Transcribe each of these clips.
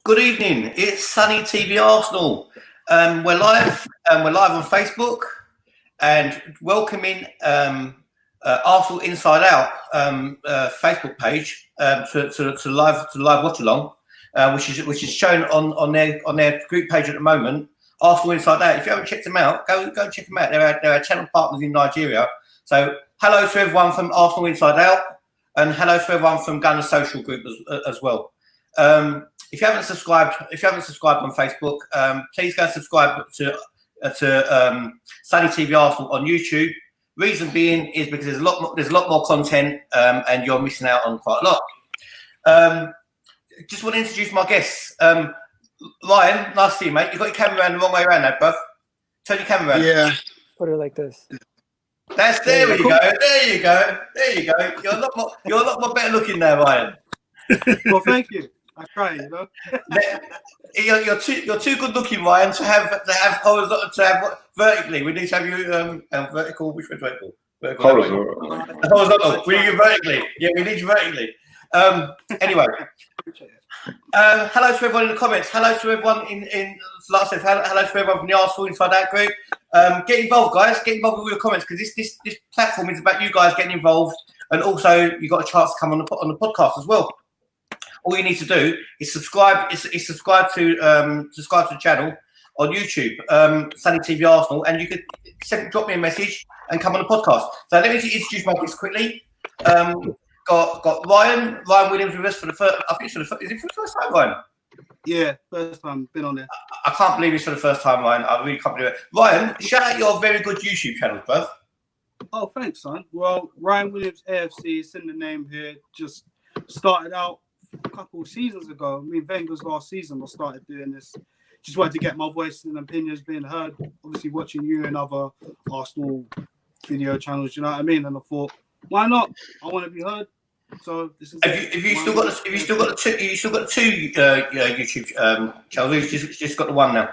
Good evening. It's Sunny TV Arsenal. We're live. We're live on Facebook, and welcoming Arsenal Inside Out Facebook page to live watch along, which is shown on their group page at the moment. Arsenal Inside Out. If you haven't checked them out, go check them out. They're our channel partners in Nigeria. So hello to everyone from Arsenal Inside Out, and hello to everyone from Gunner Social Group as well. If you haven't subscribed on Facebook, please go and subscribe to Sunny TV Arsenal on YouTube. Reason being is because there's a lot more content, and you're missing out on quite a lot. Just want to introduce my guests. Ryan, nice to see you, mate. You've got your camera around the wrong way around now, bruv. Turn your camera around. Yeah. Put it like this. There you go. There you go. You're a lot more better looking now, Ryan. Well, thank you. I try, you know. You're too good looking, Ryan, to have vertically. We need to have you vertical. Which one's vertical? Horizontal. We need you vertically. Yeah, we need you vertically. Anyway. Hello to everyone in the comments. Hello to everyone in like I said, hello to everyone from the Arsenal Inside Out group. Get involved, guys. Get involved with your comments, because this platform is about you guys getting involved, and also you got a chance to come on the podcast as well. All you need to do is subscribe. Is subscribe to the channel on YouTube, Sunny TV Arsenal, and you could drop me a message and come on the podcast. So let me introduce my guests quickly. Got Ryan Williams with us for the first. I think is it for the first time, Ryan? Yeah, first time been on there. I can't believe it's for the first time, Ryan. I really can't believe it. Ryan, shout out your very good YouTube channel, bruv. Oh, thanks, son. Well, Ryan Williams AFC is in the name here. Just started out a couple of seasons ago. I mean, Wenger's last season I started doing this. Just wanted to get my voice and opinions being heard. Obviously, watching you and other Arsenal video channels, you know what I mean? And I thought, why not? I want to be heard. So this is. Have you still got the two YouTube channels? Or you just got the one now?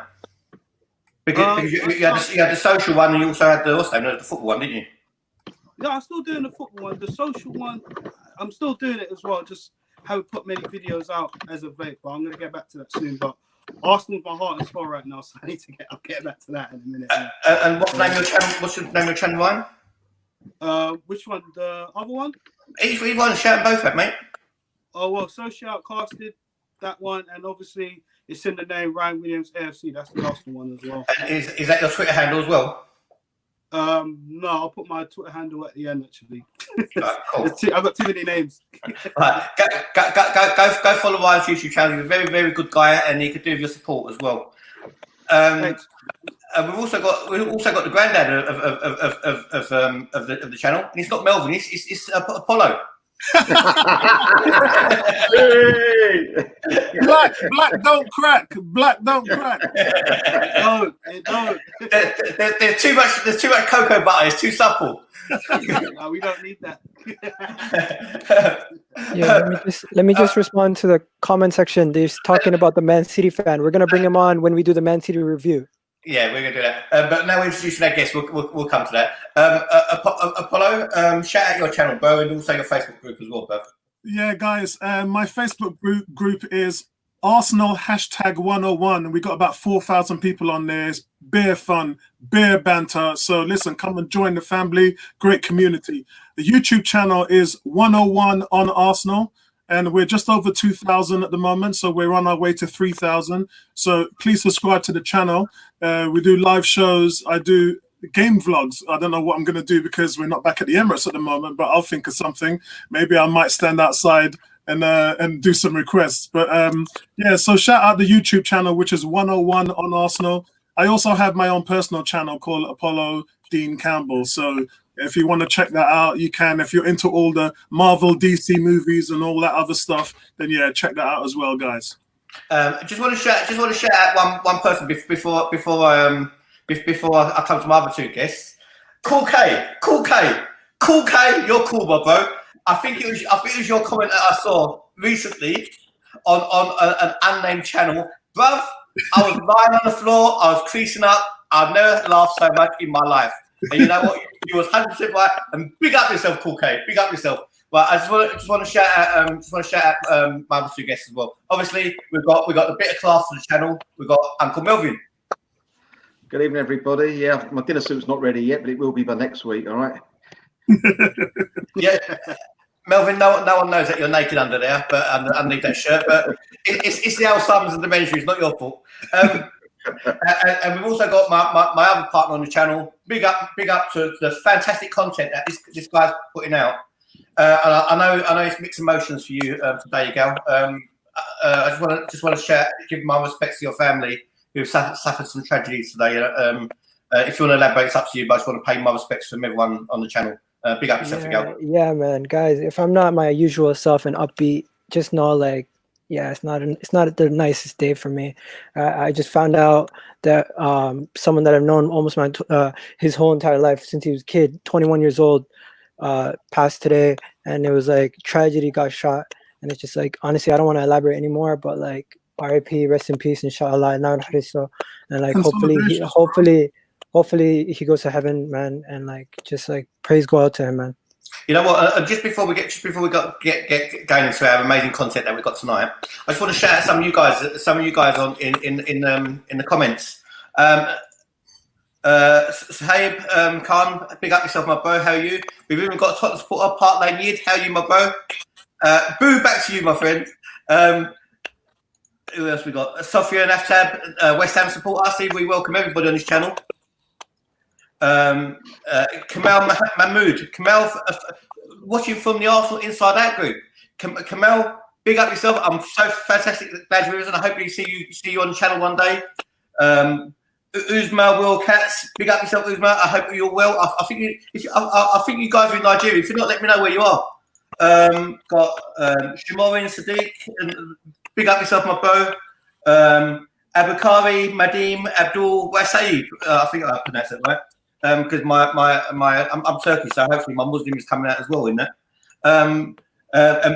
Because you had the social one, and you also had the football one, didn't you? Yeah, I'm still doing the football one. The social one, I'm still doing it as well. Just haven't put many videos out as of late, but I'm going to get back to that soon. But Arsenal's my heart and soul right now, so I need to get back to that in a minute. And what's the name of your channel? What's the name of your channel, Ryan? Which one? The other one? Each one, shout both out, mate. Oh well, Social Outcasted, that one, and obviously it's in the name Ryan Williams AFC. That's the Arsenal one as well. And is that your Twitter handle as well? No, I'll put my Twitter handle at the end actually. Right, cool. I've got too many names. Right, go follow Ryan's YouTube channel. He's a very, very good guy, and he could do with your support as well. Thanks. We've also got the granddad of the channel, and it's not Melvin. It's Apollo. Black don't crack. Black don't crack. Don't. There's too much cocoa butter. It's too supple. No, we don't need that. Yeah, let me just respond to the comment section. They're talking about the Man City fan. We're gonna bring him on when we do the Man City review. Yeah, we're gonna do that. But now we're introducing our guest. We'll come to that. Apollo, shout out your channel, bro, and also your Facebook group as well, bro. Yeah, guys. My Facebook group is Arsenal #101. We got about 4,000 people on there. It's beer fun, beer banter. So listen, come and join the family. Great community. The YouTube channel is 101 on Arsenal. And we're just over 2,000 at the moment, so we're on our way to 3,000. So please subscribe to the channel. We do live shows. I do game vlogs. I don't know what I'm going to do because we're not back at the Emirates at the moment, but I'll think of something. Maybe I might stand outside and do some requests. But yeah, so shout out the YouTube channel, which is 101 on Arsenal. I also have my own personal channel called Apollo Dean Campbell. So if you want to check that out, you can. If you're into all the Marvel, DC movies and all that other stuff, then yeah, check that out as well, guys. Just want to shout out one person before I come to my other two guests. Cool K, you're cool, bro. I think it was your comment that I saw recently on an unnamed channel, bruv. I was lying on the floor, I was creasing up. I've never laughed so much in my life. And you know what? You was 100% right. And big up yourself, Cool K. Big up yourself. Well, I just want to shout out my other two guests as well. Obviously, we've got the bit of class on the channel. We've got Uncle Melvin. Good evening, everybody. Yeah, my dinner suit's not ready yet, but it will be by next week. All right. Yeah, Melvin. No one knows that you're naked under there, but underneath that shirt. But it's the Alzheimer's and dementia. It's not your fault. And we've also got my other partner on the channel. Big up to the fantastic content that this guy's putting out. And I know it's mixed emotions for you today, Gal. I just want to give my respects to your family who've suffered some tragedies today. If you want to elaborate, it's up to you. But I just want to pay my respects from everyone on the channel. Big up yourself, Gal. Yeah, man, guys. If I'm not my usual self and upbeat, just know, like, yeah, it's not the nicest day for me. I just found out that someone that I've known almost his whole entire life since he was a kid, 21 years old, passed today, and it was like tragedy, got shot, and it's just like, honestly, I don't want to elaborate anymore, but like, R.I.P., rest in peace, inshallah, and like hopefully he goes to heaven, man, and like just like praise go out to him, man. You know what? Just before we get going into our amazing content that we've got tonight, I just want to shout out some of you guys on in the comments. Sahib Khan, big up yourself, my bro. How are you? We've even got a Tottenham supporter, Park Lane Yid. How are you, my bro? Boo, back to you, my friend. Who else we got? Sophia and Aftab, West Ham supporter. I see we welcome everybody on this channel. Kamal Mahmood. Kamal, watching from the Arsenal Inside Out group. Kamal, big up yourself. I'm so fantastic glad you're with us, and I hope we see you on the channel one day. Uzma Will Cats, big up yourself, Uzma. I hope you're well. I think you guys are in Nigeria. If you're not, let me know where you are. Got Shamorin Sadiq, and big up yourself, my bro. Abukari Madim Abdul Wasaib. I think I pronounced it right. Because I'm Turkish, so hopefully my Muslim is coming out as well in that. And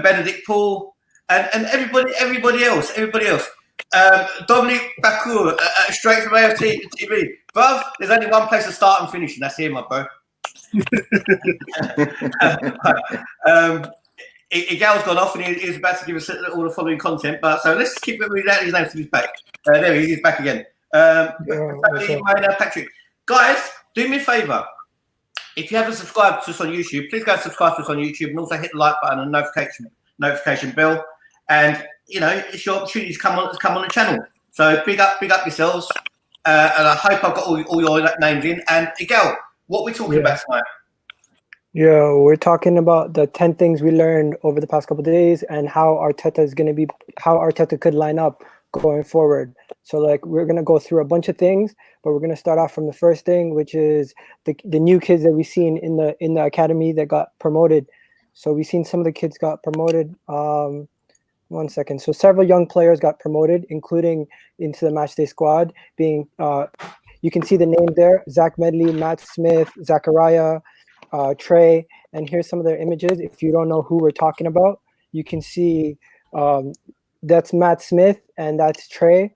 Benedict Paul and everybody else. Dominic Bakur, straight from AFT TV. Bruv, there's only one place to start and finish, and that's here, my bro. Igal's gone off, and he's about to give us all the following content. But so let's keep it without his name, so he's back. There he is, he's back again. Patrick, guys, do me a favour. If you haven't subscribed to us on YouTube, please go subscribe to us on YouTube, and also hit the like button and notification bell. And you know, it's your opportunity to come on the channel. So big up yourselves. And I hope I've got all your names in. And Igal, what are we talking about tonight? Yeah, we're talking about the 10 things we learned over the past couple of days and how Arteta could line up going forward. So like, we're going to go through a bunch of things, but we're going to start off from the first thing, which is the new kids that we've seen in the academy that got promoted. So we've seen some of the kids got promoted. 1 second. So several young players got promoted, including into the matchday squad, being you can see the names there: Zach Medley, Matt Smith, Zachariah, Trey. And here's some of their images. If you don't know who we're talking about, you can see that's Matt Smith and that's Trey,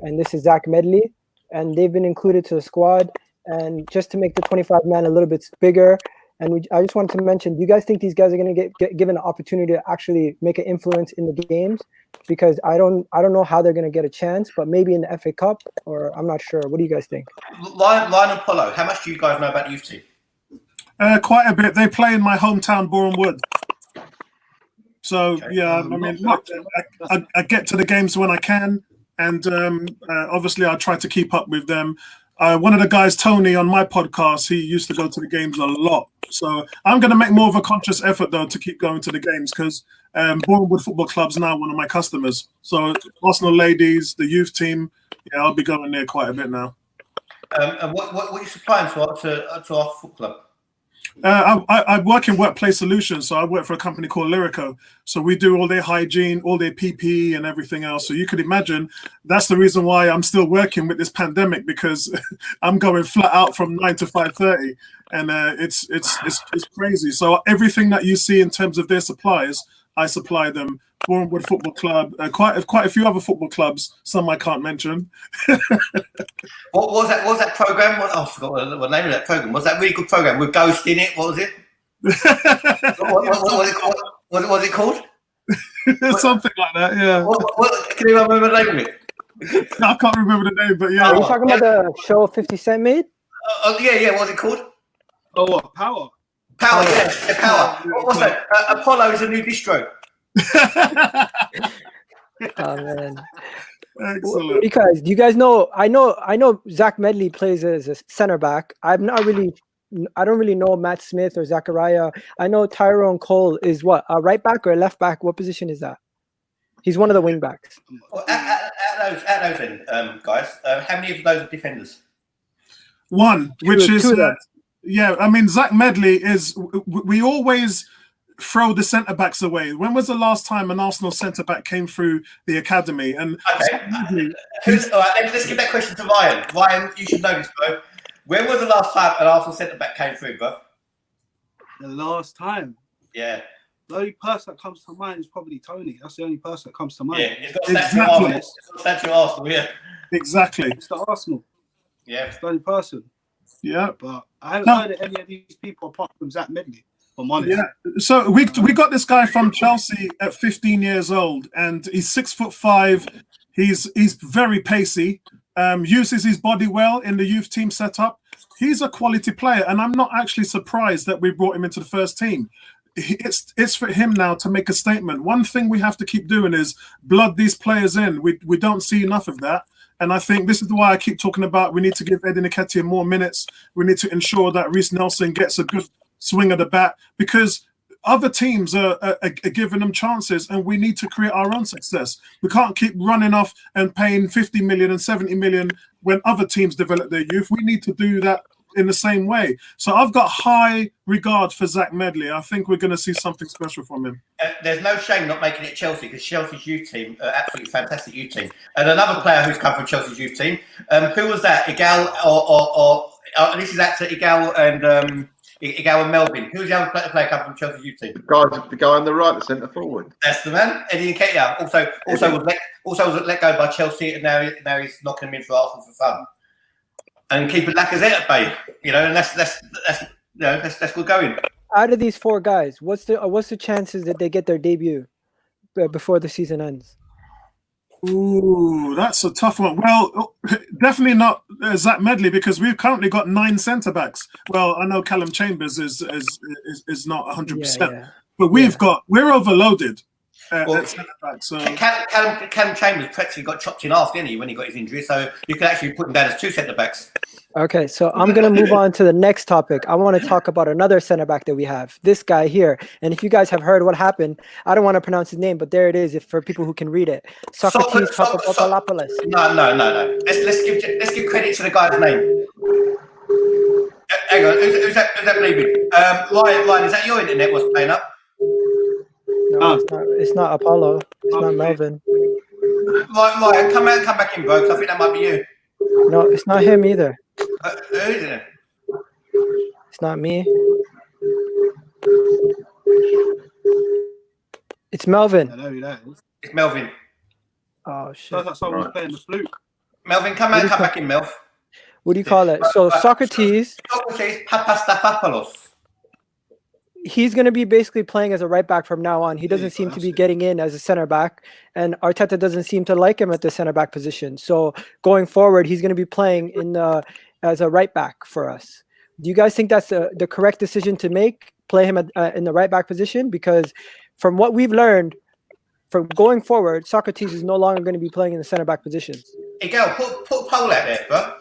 and this is Zach Medley, and they've been included to the squad. And just to make the 25-man a little bit bigger, and I just wanted to mention, do you guys think these guys are going to get given an opportunity to actually make an influence in the games? Because I don't know how they're going to get a chance, but maybe in the FA Cup, or I'm not sure. What do you guys think? Lion and Polo, how much do you guys know about the youth team? Quite a bit. They play in my hometown, Boreham Wood. So, okay. Yeah, I mean, look, I get to the games when I can, and obviously I try to keep up with them. One of the guys, Tony, on my podcast, he used to go to the games a lot. So I'm going to make more of a conscious effort, though, to keep going to the games, because Boreham Wood Football Club's now one of my customers. So Arsenal ladies, the youth team, yeah, I'll be going there quite a bit now. And what are you supplying to our football club? I work in workplace solutions, so I work for a company called Lyrico. So we do all their hygiene, all their PPE and everything else. So you could imagine that's the reason why I'm still working with this pandemic, because I'm going flat out from 9 to 5:30, and it's crazy. So everything that you see in terms of their supplies, I supply them. Boreham Wood Football Club, quite a few other football clubs, some I can't mention. What was that program? I forgot what the name of that program was. That really good program with Ghost in it. What was it? What was it called? Something like that, yeah. Can you remember the name of it? I can't remember the name, but yeah. Are you talking about the show 50 Cent made? Yeah. What was it called? Oh, what? Power. Power, yeah, Power. What's that? Apollo is a new distro. Oh man. Excellent. Because do you guys know? I know Zach Medley plays as a center back. I don't really know Matt Smith or Zachariah. I know Tyrone Cole is what, a right back or a left back? What position is that? He's one of the wing backs. Well, at those end, guys, how many of those are defenders? One, which is two yeah. I mean, Zach Medley is. We always throw the centre backs away. When was the last time an Arsenal centre back came through the academy? And okay, all right, let's give that question to Ryan. Ryan, you should know this, bro. When was the last time an Arsenal centre back came through, bro? The last time. Yeah. The only person that comes to mind is probably Tony. That's the only person that comes to mind. Yeah, it's got a statue of Arsenal. Yeah. Exactly. It's the Arsenal. Yeah. It's the only person. Yeah. But I haven't heard of any of these people apart from Zach Medley. I'm honest. Yeah. So we got this guy from Chelsea at 15 years old, and he's 6'5". He's very pacey. Uses his body well in the youth team setup. He's a quality player, and I'm not actually surprised that we brought him into the first team. It's for him now to make a statement. One thing we have to keep doing is blood these players in. We don't see enough of that. And I think this is why I keep talking about we need to give Eddie Nkeitah more minutes. We need to ensure that Reece Nelson gets a good swing of the bat, because other teams are giving them chances, and we need to create our own success. We can't keep running off and paying 50 million and 70 million when other teams develop their youth. We need to do that in the same way. So I've got high regard for Zach Medley. I think we're going to see something special from him. There's no shame not making it Chelsea, because Chelsea's youth team, absolutely fantastic youth team. And another player who's come from Chelsea's youth team, who was that? Igal or this is actually Igal and Melvin. Who's the other player come from Chelsea's youth team? The guy on the right, the centre forward. That's the man, Eddie Nkeitah. Also was let go by Chelsea, and now he's knocking him in for Arsenal for fun. And keeping Lacazette at bay, and that's good going. Out of these four guys, what's the chances that they get their debut before the season ends? Ooh, that's a tough one. Well, definitely not Zach Medley, because we've currently got 9 centre backs. Well, I know Callum Chambers is not 100%, yeah. but we're overloaded. At centre back, so Callum Chambers practically got chopped in half, didn't he, when he got his injury? So you can actually put him down as 2 centre backs. Okay, so I'm going to move on to the next topic. I want to talk about another center back that we have, this guy here. And if you guys have heard what happened, I don't want to pronounce his name, but there it is for people who can read it. Sokratis Papadopoulos. No. Let's give credit to the guy's name. Hang on, who's that bleeding? Ryan, is that your internet was playing up? No, it's not Apollo. It's not Melvin. Ryan, come back in, bro, because I think that might be you. No, it's not him either. Who is it? It's not me. It's Melvin. I know who that is. It's Melvin. Oh shit! That's someone playing the flute. Melvin, come back in, Melv. What do you call it? So Sokratis Papadopoulos. He's going to be basically playing as a right back from now on. He doesn't seem to be getting in as a center back, and Arteta doesn't seem to like him at the center back position. So going forward, he's going to be playing as a right back for us. Do you guys think that's the correct decision to make? Play him in the right back position? Because from what we've learned, from going forward, Sokratis is no longer going to be playing in the center back positions. Hey, Gal, put a poll out there, bro,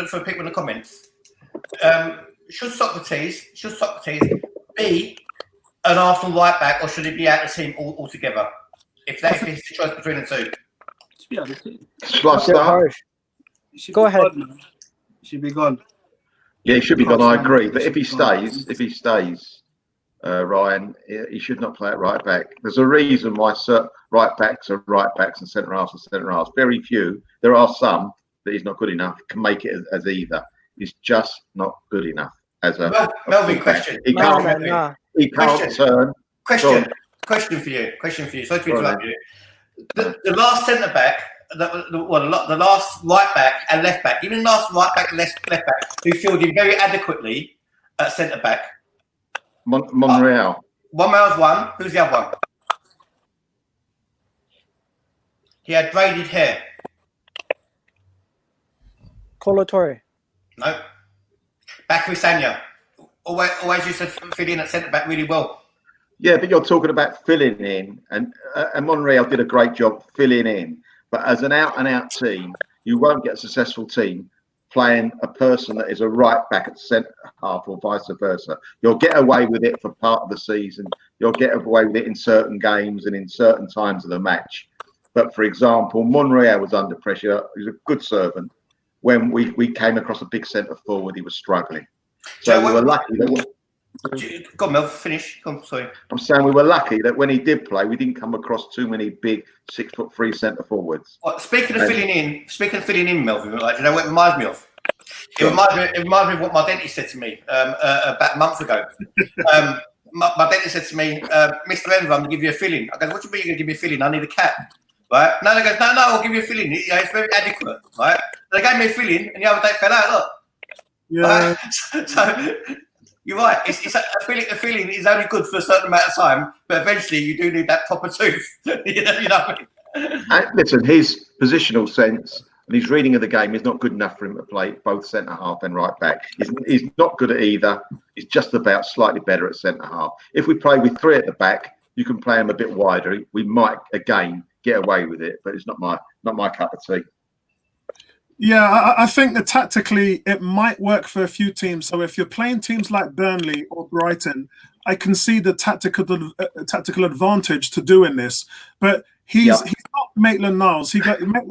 for people in the comments. Should Sokratis be an Arsenal right back, or should he be out of the team altogether? If it's the choice between the two. Should be out of the team. Shall I start? Go ahead. He should be gone. Yeah, he should be gone. I agree. But if he stays, Ryan, he should not play at right back. There's a reason why right backs are right backs and centre halves are centre halves. Very few. There are some that he's not good enough, can make it as either. He's just not good enough as a Melvin, question. He can't turn. Question for you. Sorry to interrupt you. The last centre back, the last right back and left back, even last right back and left back, who filled in very adequately at centre back. Monreal. Monreal's one. Who's the other one? He had braided hair. Kolo Torre. No. Bakary Sagna. Always used to fit in at centre back really well. Yeah, but you're talking about filling in, and Monreal did a great job filling in. But as an out-and-out team, you won't get a successful team playing a person that is a right back at centre half or vice versa. You'll get away with it for part of the season. You'll get away with it in certain games and in certain times of the match. But for example, Monreal was under pressure. He was a good servant. When we came across a big centre forward, he was struggling. So we were lucky that. Go on, Mel, finish. Go on, sorry. I'm saying we were lucky that when he did play, we didn't come across too many big 6'3" centre forwards. Well, speaking of filling in, Melvin, like, you know what it reminds me of? It reminds me of what my dentist said to me about a month ago. My dentist said to me, Mr. Enver, I'm going to give you a filling. I go, what do you mean you're going to give me a filling? I need a cap. Right? No, they goes, no, I'll give you a filling. It's very adequate. Right? They gave me a filling, and the other day it fell out. Look. Yeah. Right? So you're right. It's a filling is only good for a certain amount of time, but eventually you do need that proper tooth. you know what I mean? And listen, his positional sense and his reading of the game is not good enough for him to play both centre half and right back. He's not good at either. He's just about slightly better at centre half. If we play with three at the back, you can play him a bit wider. We might again get away with it, but it's not my cup of tea. Yeah, I think that tactically it might work for a few teams. So if you're playing teams like Burnley or Brighton, I can see the tactical advantage to doing this. But he's not Maitland-Niles.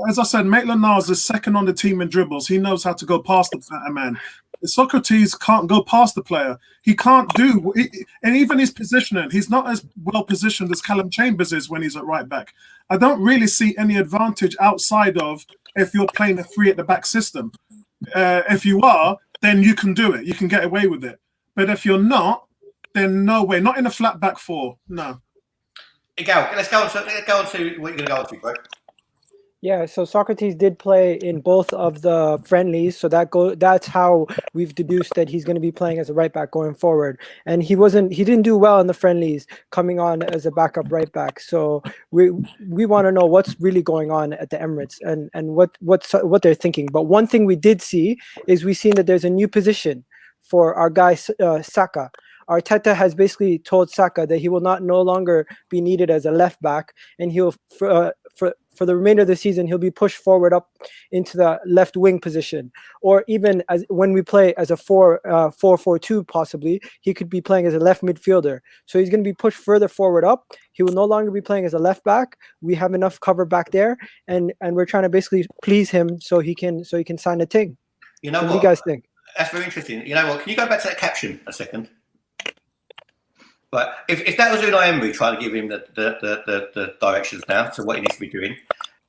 As I said, Maitland-Niles is second on the team in dribbles. He knows how to go past the man. Sokratis can't go past the player. He can't do, and even his positioning, he's not as well positioned as Callum Chambers is when he's at right back. I don't really see any advantage outside of if you're playing a three at the back system. If you are, then you can do it. You can get away with it. But if you're not, then no way. Not in a flat back four. No. Let's go on to what you're going to go on to, bro. Yeah, so Sokratis did play in both of the friendlies, so that's how we've deduced that he's going to be playing as a right back going forward. And he didn't do well in the friendlies coming on as a backup right back. So we want to know what's really going on at the Emirates and what they're thinking. But one thing we did see is we've seen that there's a new position for our guy Saka. Arteta has basically told Saka that he will no longer be needed as a left back, and he'll for the remainder of the season he'll be pushed forward up into the left wing position, or even as when we play as a 4-4-2 possibly he could be playing as a left midfielder. So he's going to be pushed further forward up. He will no longer be playing as a left back. We have enough cover back there, and we're trying to basically please him so he can sign a thing. You know what do you guys think? That's very interesting. You know what? Can you go back to that caption a second? But if that was Unai Emery trying to give him the directions now to what he needs to be doing,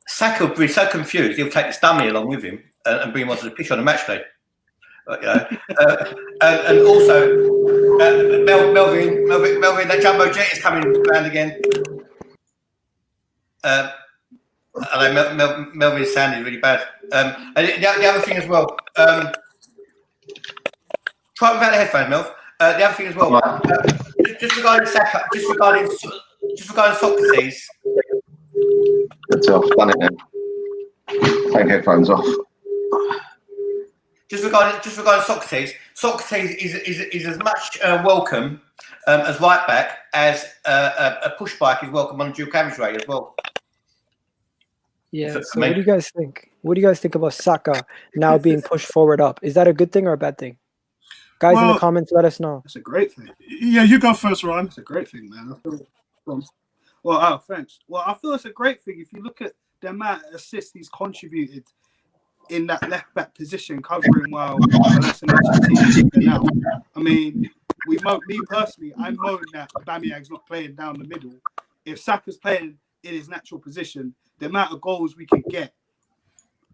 Saka would be so confused he'll take his dummy along with him and bring him onto the pitch on a match day. And also Melvin, that jumbo jet is coming around again. I know Melvin's sounding really bad. And the other thing as well. Try without the headphones, Melv. The other thing as well. Just regarding Saka, just regarding Sokratis. It's off. Done it now. Take headphones off. Just regarding Sokratis, Sokratis is as much welcome as right back as a push bike is welcome on a dual carriageway as well. Yeah. So what do you guys think? What do you guys think about Saka now being pushed forward up? Is that a good thing or a bad thing? Guys, in the comments, let us know. It's a great thing. Yeah, you go first, Ryan. It's a great thing, man. Thanks. Well, I feel it's a great thing. If you look at the amount of assists he's contributed in that left back position, covering while Kolasinac now. I mean, me personally, I moan that Aubameyang's not playing down the middle. If Saka's playing in his natural position, the amount of goals we can get.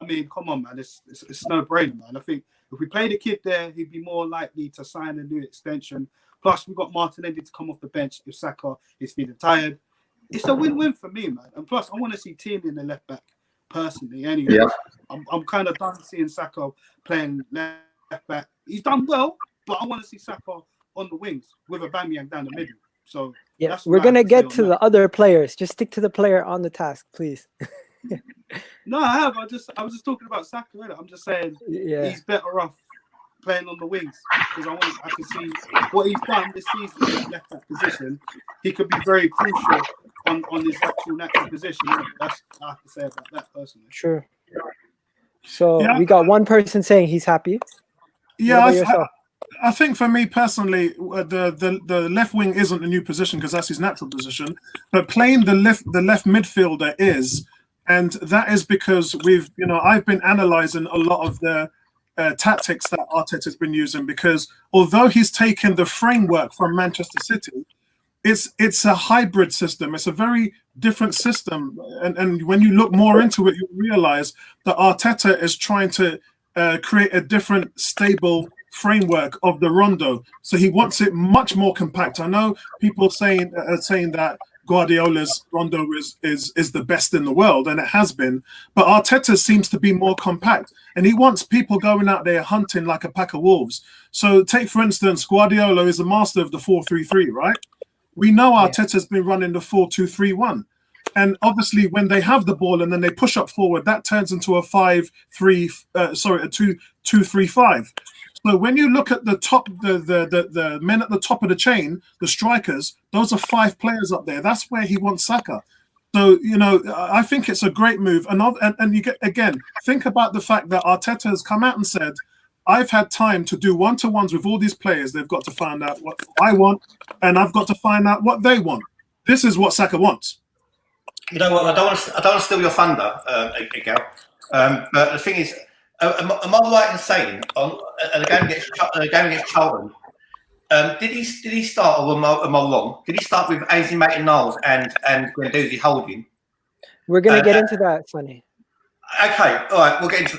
I mean, come on, man. It's no brainer, man. I think if we play the kid there, he'd be more likely to sign a new extension. Plus, we've got Martinelli to come off the bench if Saka is feeling tired. It's a win-win for me, man. And plus, I want to see Tierney in the left back, personally. Anyway, yeah. I'm kind of done seeing Saka playing left back. He's done well, but I want to see Saka on the wings with Aubameyang down the middle. So Yeah, we're gonna get to the other players. Just stick to the player on the task, please. No, I have. I was just talking about Saka. Right? I'm just saying he's better off playing on the wings because I can see what he's done this season when he left that position. He could be very crucial on his actual natural position. That's what I have to say about that personally. Sure. So we got one person saying he's happy. Yeah, I think for me personally, the left wing isn't a new position because that's his natural position. But playing the left midfielder is, and that is because I've been analysing a lot of the tactics that Arteta has been using, because although he's taken the framework from Manchester City, it's a hybrid system. It's a very different system, and when you look more into it, you realize that Arteta is trying to create a different, stable framework of the rondo. So he wants it much more compact. I know people saying that Guardiola's rondo is the best in the world, and it has been, but Arteta seems to be more compact, and he wants people going out there hunting like a pack of wolves. So take, for instance, Guardiola is a master of the 4-3-3, right? We know Arteta's been running the 4-2-3-1. And obviously when they have the ball and then they push up forward, that turns into a 2-3-5. So when you look at the top, the men at the top of the chain, the strikers, those are 5 players up there. That's where he wants Saka. So, I think it's a great move. And you get, again, think about the fact that Arteta has come out and said, I've had time to do one-to-ones with all these players. They've got to find out what I want, and I've got to find out what they want. This is what Saka wants. You know what? I don't want to steal your thunder, Miguel. But the thing is, am I right in saying on the game against Charlton, did he start, or am I wrong? Did he start with Eddie Nkeitah and Guendouzi holding? We're gonna get into that, Sonny. Okay, all right, we'll get into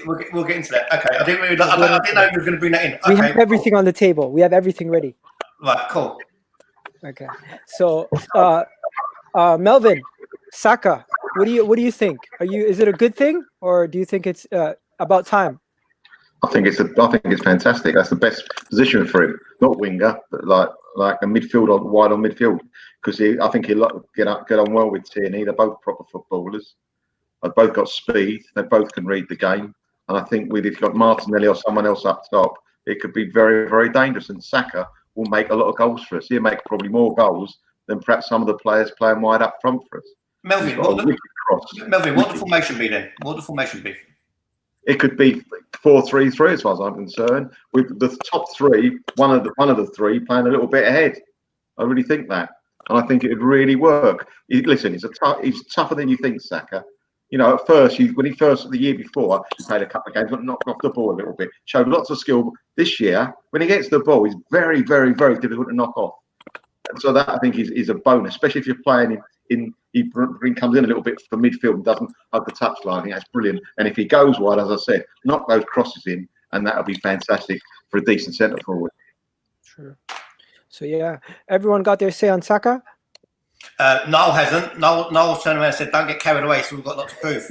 that. Okay, I didn't know you were going to bring that in. Okay, we have everything on the table. We have everything ready. Right, cool. Okay, so Melvin, Saka, what do you think? Is it a good thing, or do you think it's about time? I think it's fantastic. That's the best position for him, not winger, but like a midfield wide on midfield, because I think he'll get on well with Tierney. They're both proper footballers. They've both got speed. They both can read the game. And I think if you've got Martinelli or someone else up top, it could be very, very dangerous. And Saka will make a lot of goals for us. He'll make probably more goals than perhaps some of the players playing wide up front for us. Melvin, what would the formation be then? What would the formation be? It could be 4-3-3 as far as I'm concerned, with the top 3, one of the 3 playing a little bit ahead. I really think that. And I think it would really work. Listen, he's tougher than you think, Saka. At first, the year before, he played a couple of games, got knocked off the ball a little bit, showed lots of skill. This year, when he gets the ball, he's very, very, very difficult to knock off. And so that, I think, is a bonus, especially if you're playing he comes in a little bit for midfield and doesn't hug the touchline. I think that's brilliant. And if he goes wide, as I said, knock those crosses in, and that'll be fantastic for a decent centre forward. Sure. So, everyone got their say on Saka? Noel hasn't. Noel turned around and said, don't get carried away, so we've got lots of proof.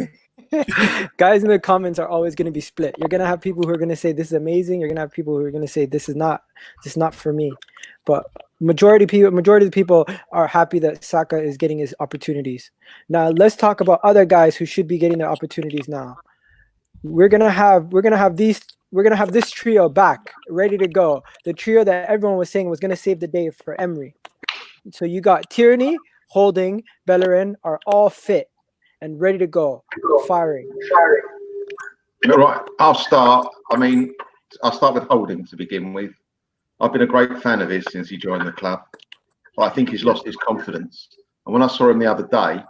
Guys in the comments are always going to be split. You're going to have people who are going to say this is amazing. You're going to have people who are going to say this is not for me. But majority of the people are happy that Saka is getting his opportunities. Now let's talk about other guys who should be getting their opportunities now. We're gonna have this trio back, ready to go. The trio that everyone was saying was gonna save the day for Emery. So you got Tierney, Holding, Bellerin are all fit and ready to go, firing. Right, I'll start with Holding to begin with. I've been a great fan of his since he joined the club, but I think he's lost his confidence. And when I saw him the other day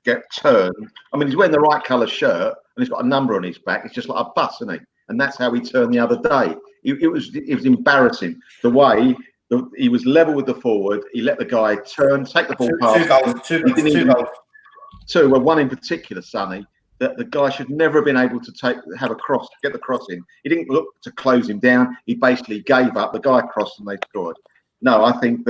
get turned, he's wearing the right colour shirt and he's got a number on his back. It's just like a bus, isn't he? And that's how he turned the other day. It was embarrassing the way he was level with the forward. He let the guy turn, take the ball past. Two goals. Two. Well, one in particular, Sonny, that the guy should never have been able to have a cross, get the cross in. He didn't look to close him down. He basically gave up. The guy crossed and they scored. No, I think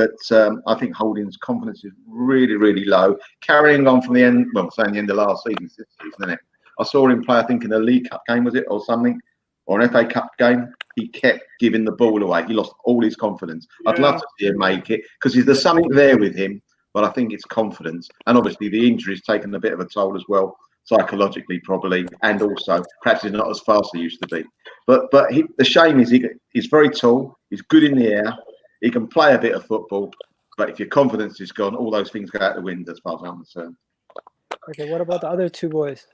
Holding's confidence is really, really low. Carrying on from the end, saying the end of last season, isn't it? I saw him play, I think, in a League Cup game, was it, or something, or an FA Cup game. he kept giving the ball away. He lost all his confidence. Yeah. I'd love to see him make it because there's something there with him, but I think it's confidence. And obviously the injury's taken a bit of a toll as well, psychologically probably, and also perhaps he's not as fast as he used to be. But the shame is he's very tall, he's good in the air, he can play a bit of football, but if your confidence is gone, all those things go out the window as far as I'm concerned. Okay, what about the other two boys?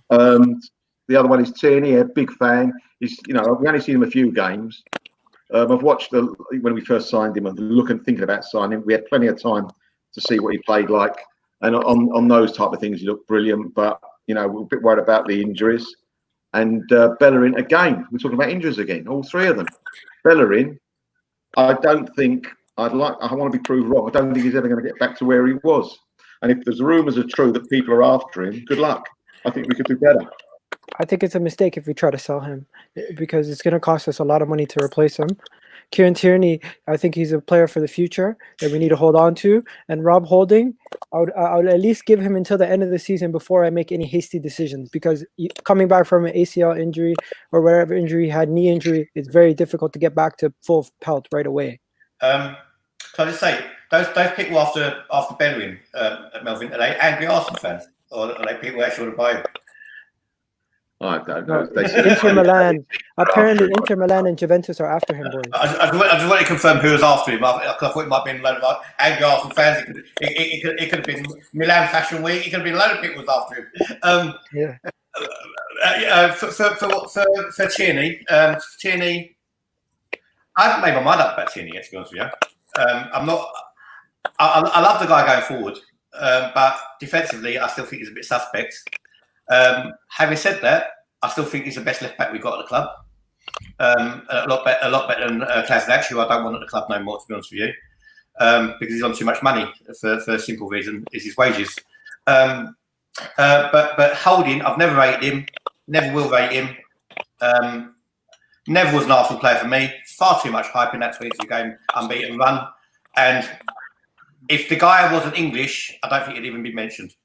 The other one is Tierney, a big fan. He's, we only seen him a few games. I've watched when we first signed him and thinking about signing him. We had plenty of time to see what he played like. And on those type of things, he looked brilliant. But, we're a bit worried about the injuries. And Bellerin, again, we're talking about injuries again, all three of them. Bellerin, I don't think, I want to be proved wrong. I don't think he's ever going to get back to where he was. And if there's rumours are true that people are after him, good luck. I think we could do better. I think it's a mistake if we try to sell him because it's going to cost us a lot of money to replace him. Kieran Tierney, I think he's a player for the future that we need to hold on to. And Rob Holding, I would at least give him until the end of the season before I make any hasty decisions because coming back from an ACL injury or whatever injury he had, knee injury, it's very difficult to get back to full pelt right away. Can I just say, those people after Bellerin, Melvin, are they angry Arsenal fans? Or are they people who actually want to buy him? I don't know. Inter Milan. Apparently, Inter Milan and Juventus are after him, boys. I just want to confirm who was after him. I thought it might have been a load of angry Arsenal fans. It could have been Milan Fashion Week. It could have been a load of people was after him. For Tierney, I haven't made my mind up about Tierney yet, to be honest with you. I'm not. I love the guy going forward, but defensively, I still think he's a bit suspect. Having said that, I still think he's the best left back we've got at the club. A lot better than Kolasinac, who I don't want at the club no more, to be honest with you, because he's on too much money for a simple reason, is his wages. But Holding, I've never rated him, never will rate him. Never was an Arsenal player for me. Far too much hype in that 22 game unbeaten run. And if the guy wasn't English, I don't think it'd even be mentioned.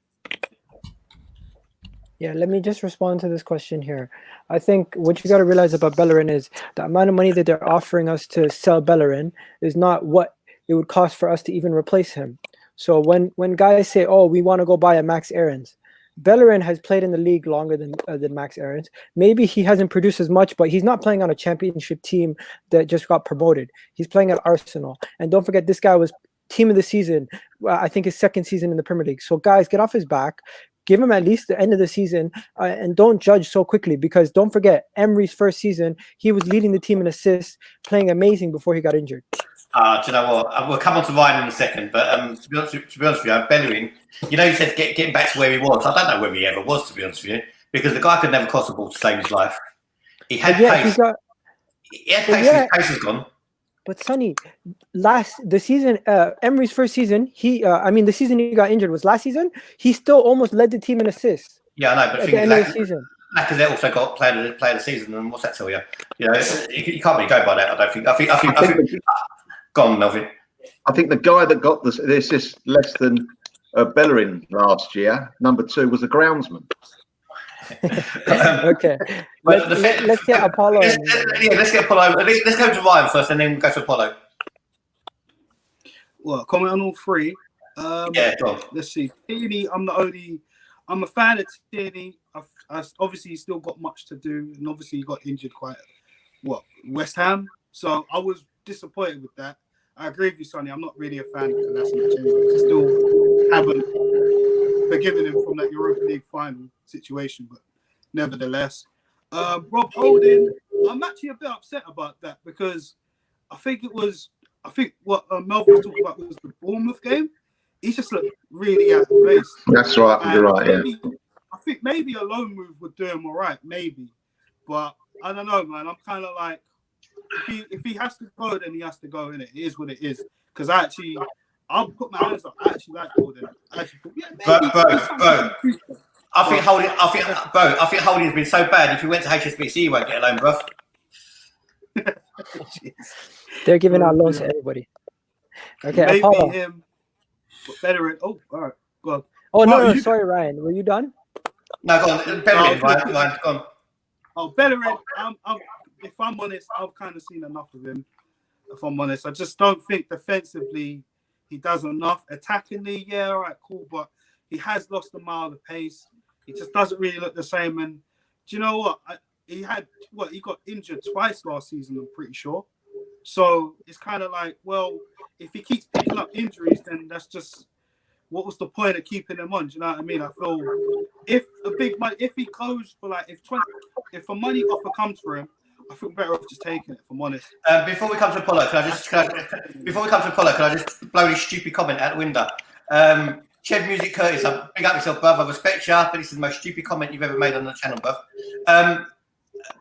Yeah, let me just respond to this question here. I think what you got to realize about Bellerin is the amount of money that they're offering us to sell Bellerin is not what it would cost for us to even replace him. So when guys say, "Oh, we want to go buy a Max Aarons," Bellerin has played in the league longer than Max Aarons. Maybe he hasn't produced as much, but he's not playing on a championship team that just got promoted. He's playing at Arsenal, and don't forget, this guy was team of the season. I think his second season in the Premier League. So guys, get off his back. Give him at least the end of the season and don't judge so quickly because don't forget, Emery's first season, he was leading the team in assists, playing amazing before he got injured. Do you know what? We'll come on to Ryan in a second, but to be honest with you, Bellerin, you said getting back to where he was. I don't know where he ever was, to be honest with you, because the guy could never cross the ball to save his life. He had pace. He had pace, his pace is gone. But Sonny, the season, Emery's first season, the season he got injured was last season. He still almost led the team in assists. Yeah, I know, but at the end of the season, Lacazette also got player of the season, and what's that tell you? You can't really go by that. I don't think. I think. Go on, Melvin. I think the guy that got the assist less than Bellerin last year, number 2, was a groundsman. Okay, let's get Apollo. Let's get Apollo. Let's go to Ryan first, and then we'll go to Apollo. Well, comment on all three. Go on. Let's see. Tierney, I'm a fan of Tierney. Obviously, he's still got much to do, and obviously he got injured West Ham. So I was disappointed with that. I agree with you, Sonny. I'm not really a fan of Kolasinac anyway. I still haven't forgiven him from that Europa League final situation, but nevertheless, Rob Holding, I'm actually a bit upset about that because I think what Melvin was talking about was the Bournemouth game. He just looked really out of place. That's right. And you're right. Maybe, yeah. I think maybe a loan move would do him all right, maybe, but I don't know, man. I'm kind of like, if he has to go, then he has to go. In it is what it is. Because I'll put my hands up. I actually like Holding. I think Holding has been so bad. If he went to HSBC, he won't get a loan, bruv. They're giving out loans to everybody. Okay, maybe Apollo. Him, but Bellerin. Oh, all right, go on. Oh no, sorry, Ryan. Were you done? No, go on. Bellerin, Ryan, go on. Oh, Bellerin. if I'm honest, I've kind of seen enough of him. If I'm honest, I just don't think defensively he does enough. Attackingly, yeah, all right, cool, but he has lost a mile of pace. He just doesn't really look the same. And do you know what? He got injured twice last season, I'm pretty sure. So it's kind of like, well, if he keeps picking up injuries, then that's just what was the point of keeping him on? Do you know what I mean? I feel if he goes for like if a money offer comes for him, I feel better off just taking it. If I'm honest. Before we come to Apollo, can I just blow this stupid comment out the window? Shed Music Curtis, I big up yourself, bruv. I respect you, but this is the most stupid comment you've ever made on the channel, bruv.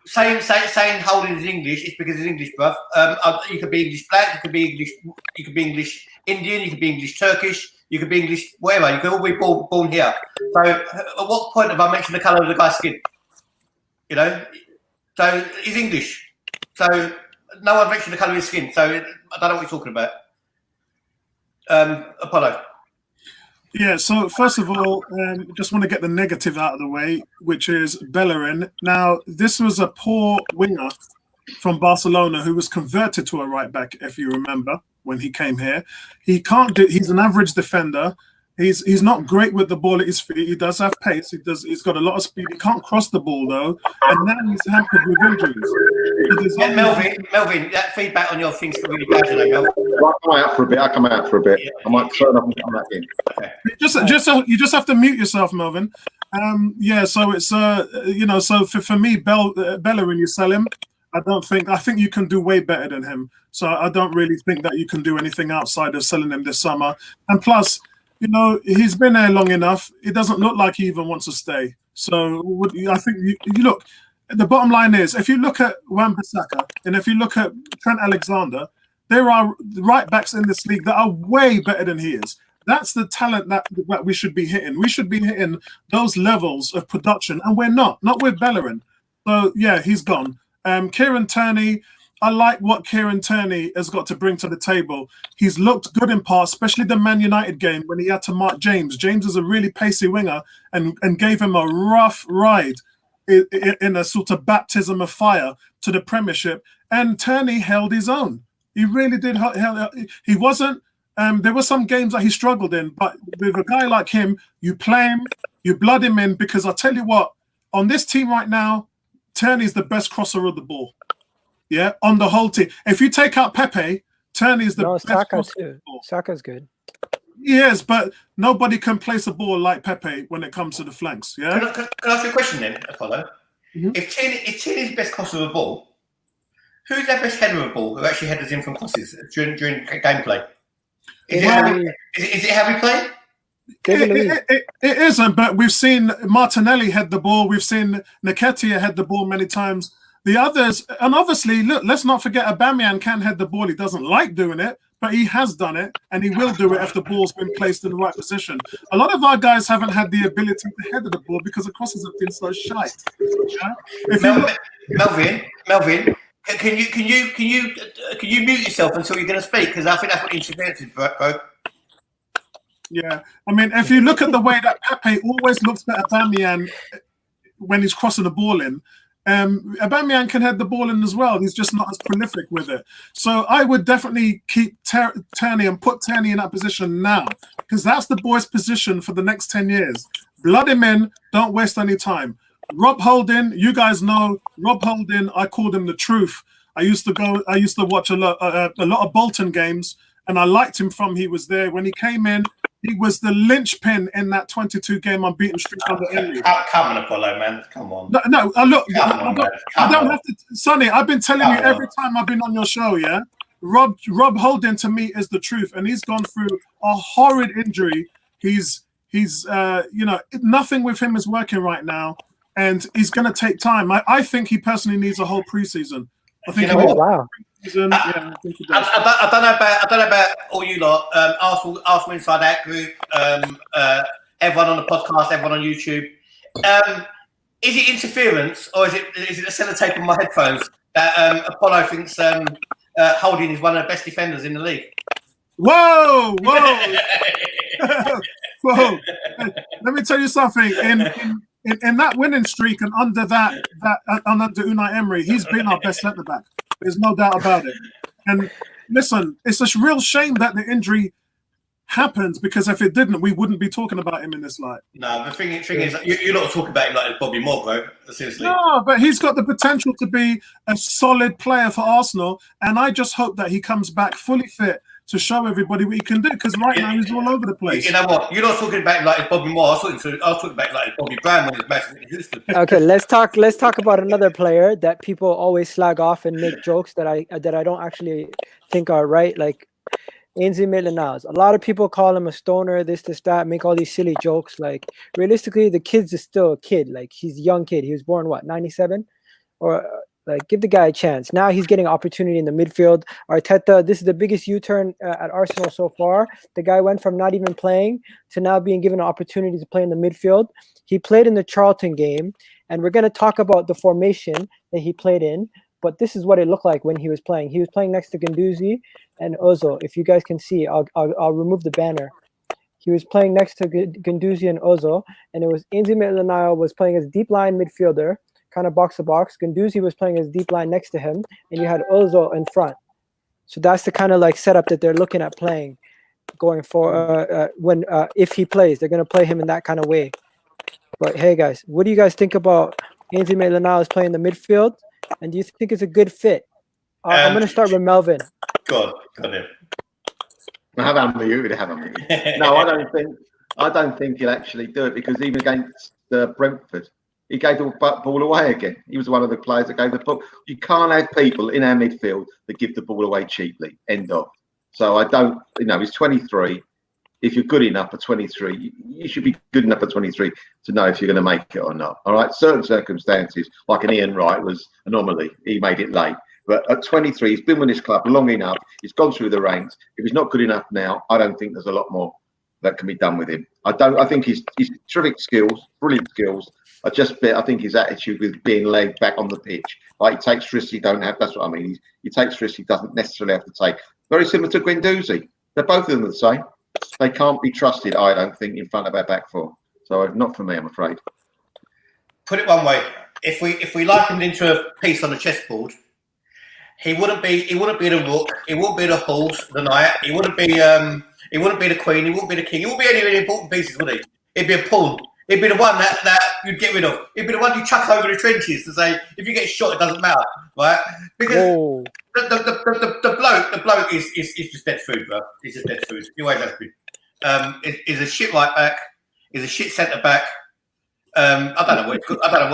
Saying Holding is English is because it's English, bruv. You could be English black, you could be English Indian, you could be English Turkish, you could be English whatever. You could all be born here. So at what point have I mentioned the colour of the guy's skin? You know? So he's English. So no one mentioned the colour of his skin. So I don't know what you're talking about. Apollo. Yeah, so first of all, just want to get the negative out of the way, which is Bellerin. Now, this was a poor winger from Barcelona who was converted to a right back, if you remember, when he came here. He's an average defender. He's not great with the ball at his feet. He does have pace. He's got a lot of speed. He can't cross the ball though, and now he's hampered with injuries. So Melvin, that feedback on your thing's really bad today, Melvin. I'll come out for a bit. I might turn up and come back in. Okay. You just have to mute yourself, Melvin. So it's so for me, Bellerin, you sell him. I think you can do way better than him. So I don't really think that you can do anything outside of selling him this summer. And plus, you know, he's been there long enough. It doesn't look like he even wants to stay. So I think you look. The bottom line is, if you look at Wan-Bissaka and if you look at Trent Alexander, there are right backs in this league that are way better than he is. That's the talent that we should be hitting. We should be hitting those levels of production, and we're not with Bellerin. So yeah, he's gone. Kieran Tierney, I like what Kieran Tierney has got to bring to the table. He's looked good in parts, especially the Man United game when he had to mark James. James is a really pacey winger and gave him a rough ride in a sort of baptism of fire to the Premiership. And Tierney held his own. He really did. He wasn't. There were some games that he struggled in, but with a guy like him, you play him, you blood him in, because I'll tell you what, on this team right now, Tierney's the best crosser of the ball. Yeah, on the whole team. If you take out Pepe, Tierney's the best Saka crosser too. of the ball. Saka's good. Yes, but nobody can place a ball like Pepe when it comes to the flanks. Yeah. Can I ask you a question then, Apollo? Mm-hmm. If Tierney's best crosser of the ball, who's their best header of the ball who actually headers in from crosses during gameplay? Is it how we play? It isn't, but we've seen Martinelli head the ball. We've seen Nkeitah head the ball many times. The others, and obviously, look, let's not forget Aubameyang can head the ball. He doesn't like doing it, but he has done it, and he will do it if the ball's been placed in the right position. A lot of our guys haven't had the ability to head the ball because the crosses have been so shite. Yeah? Melvin, can you mute yourself until you're going to speak? Because I think that's what interference is, bro. Yeah, I mean, if you look at the way that Pepe always looks at Aubameyang when he's crossing the ball in, Aubameyang can head the ball in as well. He's just not as prolific with it. So I would definitely keep Tierney and put Tierney in that position now, because that's the boy's position for the next 10 years. Blood him in. Don't waste any time. Rob Holding, you guys know Rob Holding. I called him the truth. I used to watch a lot of Bolton games, and I liked him from he was there. When he came in, he was the linchpin in that 22 game unbeaten streak on the end. Come on, Apollo, man. Come on. No, look, I don't have to. Sonny, I've been telling you every time I've been on your show, yeah? Rob Holding to me is the truth, and he's gone through a horrid injury. He's nothing with him is working right now, and he's going to take time. I think he personally needs a whole preseason. I think wow. I think he does. I don't know about all you lot. Arsenal Inside Out group. Everyone on the podcast. Everyone on YouTube. Is it interference or is it a sellotape on my headphones that Apollo thinks Holding is one of the best defenders in the league? Whoa! Whoa! Let me tell you something. in that winning streak and under under Unai Emery, he's been our best centre back. There's no doubt about it. And listen, it's a real shame that the injury happened, because if it didn't, we wouldn't be talking about him in this light. No, the thing is, you're not talking about him like Bobby Moore, bro. Seriously. No, but he's got the potential to be a solid player for Arsenal, and I just hope that he comes back fully fit to show everybody what he can do, because right now he's all over the place. You know what? You're not talking about him like Bobby Moore. I was talking about like Bobby Brown when he was massive in Houston. Okay, let's talk about another player that people always slag off and make jokes that I don't actually think are right, like Maitland-Niles. A lot of people call him a stoner, this, that, make all these silly jokes. Like, realistically, the kid is still a kid. Like, he's a young kid. He was born, what, 97? Or, like, give the guy a chance. Now he's getting opportunity in the midfield. Arteta, this is the biggest U-turn at Arsenal so far. The guy went from not even playing to now being given an opportunity to play in the midfield. He played in the Charlton game, and we're going to talk about the formation that he played in. But this is what it looked like when he was playing. He was playing next to Guendouzi and Ozil. If you guys can see, I'll remove the banner. He was playing next to Guendouzi and Ozil, and it was Maitland-Niles was playing as deep line midfielder, kind of box to box. Guendouzi was playing as deep line next to him, and you had Ozil in front. So that's the kind of like setup that they're looking at playing, going for if he plays, they're gonna play him in that kind of way. But hey, guys, what do you guys think about Maitland-Niles playing the midfield? And do you think it's a good fit? I'm going to start with Melvin. Go on. Have unmuted. No, I don't think he'll actually do it, because even against Brentford, he gave the ball away again. He was one of the players that gave the ball. You can't have people in our midfield that give the ball away cheaply. End of. So I don't. He's 23. If you're good enough at 23, you should be good enough at 23 to know if you're going to make it or not. All right, certain circumstances, like an Ian Wright was anomaly. He made it late. But at 23, he's been with this club long enough. He's gone through the ranks. If he's not good enough now, I don't think there's a lot more that can be done with him. I think he's terrific skills, brilliant skills. I think his attitude with being laid back on the pitch, like he takes risks he don't have. That's what I mean. He takes risks he doesn't necessarily have to take. Very similar to Guendouzi. They're both of them the same. They can't be trusted, I don't think, in front of our back four. So not for me, I'm afraid. Put it one way: if we likened into a piece on the chessboard, he wouldn't be the rook, he wouldn't be the horse, the knight, he wouldn't be the queen, he wouldn't be the king, he wouldn't be any of the important pieces, would he? He'd be a pawn. He'd be the one that you'd get rid of. He'd be the one you chuck over the trenches to say, if you get shot, it doesn't matter, right? Because the bloke is just dead food, bro. He's just dead food. He always has been. He's a shit right back. He's a shit centre back. I don't know what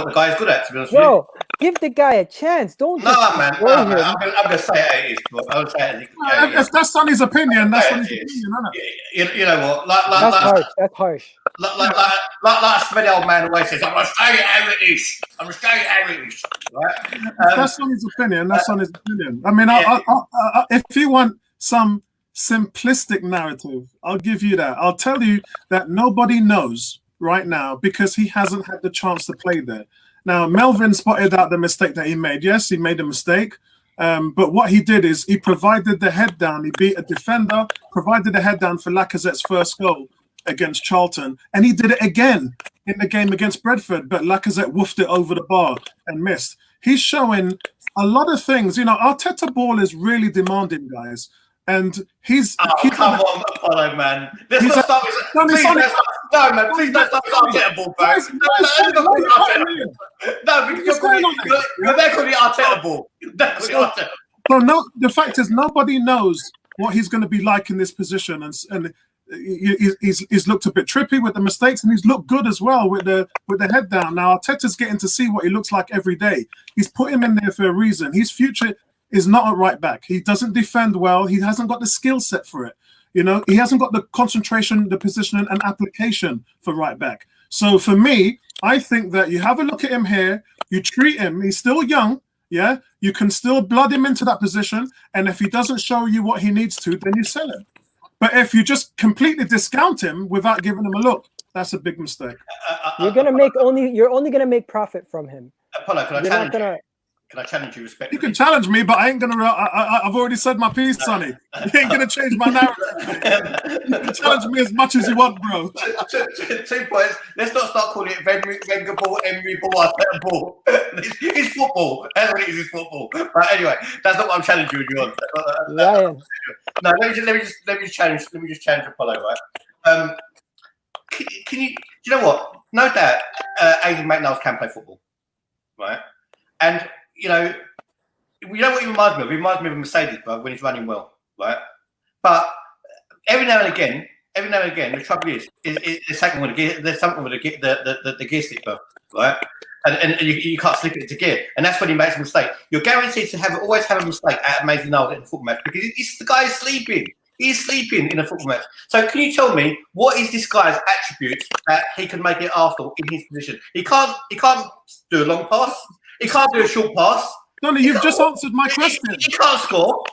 the guy is good at, to be honest with you. Give the guy a chance. Don't. No, man. I'm going to say it is. I'm going to say it is. If that's Sonny's opinion, that's Sonny's opinion, isn't it? You know what? That's harsh. Like a smelly old man always says, I'm going to stay how it is. I'm going to stay how it is. Right? That's Sonny's opinion. That's Sonny's opinion. I mean, if you want some simplistic narrative, I'll give you that. I'll tell you that nobody knows right now because he hasn't had the chance to play there. Now, Melvin spotted out the mistake that he made. Yes, he made a mistake. But what he did is he provided the head down. He beat a defender, provided the head down for Lacazette's first goal against Charlton. And he did it again in the game against Brentford. But Lacazette woofed it over the bar and missed. He's showing a lot of things. Arteta ball is really demanding, guys. And he's come on, follow, man. Let's not start with please don't start with Arteta ball, bro. No, because you're there calling it Arteta ball. So the fact is nobody knows what he's going to be like in this position, and he's looked a bit trippy with the mistakes, and he's looked good as well with the head down. Now Arteta's getting to see what he looks like every day. He's put him in there for a reason. His future is not a right back. He doesn't defend well. He hasn't got the skill set for it. He hasn't got the concentration, the positioning, and application for right back. So for me, I think that you have a look at him here. You treat him. He's still young. Yeah, you can still blood him into that position. And if he doesn't show you what he needs to, then you sell him. But if you just completely discount him without giving him a look, that's a big mistake. You're only gonna make profit from him. Apollo, can I challenge you? Can I challenge you respectfully? You can challenge me, but I ain't gonna. I've already said my piece, Sonny. You ain't gonna change my narrative. You can challenge me as much as you want, bro. 2 points. Let's not start calling it Wenger ball, Emery ball, Arteta ball. It's football. That's what it is. It's football. But anyway, that's not what I'm challenging you on. Ryan. No, let me just challenge Apollo. Right? Can you? Do you know what? No doubt, Aiden McNiles can play football, right? And you know what he reminds me of? He reminds me of a Mercedes, bro, when he's running well, right? But every now and again, the trouble is there's something with the gear stick, bro, right? And you can't slip it into gear, and that's when he makes a mistake. You're guaranteed to always have a mistake at maitland-niles in a football match because the guy is sleeping. He's sleeping in a football match. So can you tell me what is this guy's attributes that he can make it Arsenal in his position? He can't do a long pass. He can't do a short pass. Sonny, you've just answered my question. He can't score.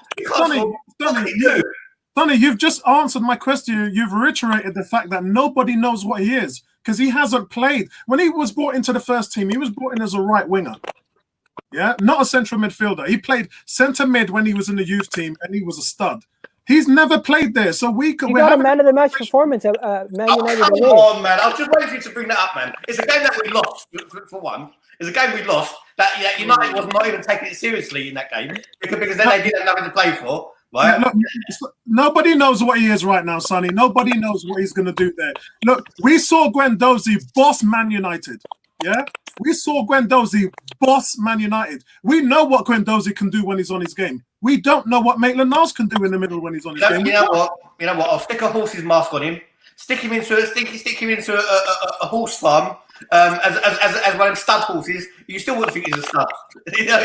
Sonny, you've just answered my question. You've reiterated the fact that nobody knows what he is because he hasn't played. When he was brought into the first team, he was brought in as a right winger. Yeah, not a central midfielder. He played centre mid when he was in the youth team, and he was a stud. He's never played there, so we could. He got a man of the match performance at Man United. Come on, man! I was just waiting for you to bring that up, man. It's a game that we lost for one. It's a game we lost that United was not even taking it seriously in that game because then they didn't have nothing to play for. Right? Look, nobody knows what he is right now, Sonny. Nobody knows what he's going to do there. Look, we saw Guendouzi boss Man United. Yeah, we saw Guendouzi boss Man United. We know what Guendouzi can do when he's on his game. We don't know what Maitland-Niles can do in the middle when he's on his game. You know what? I'll stick a horse's mask on him. Stick him into a horse farm as one of them stud horses. You still wouldn't think he's a stud. You know,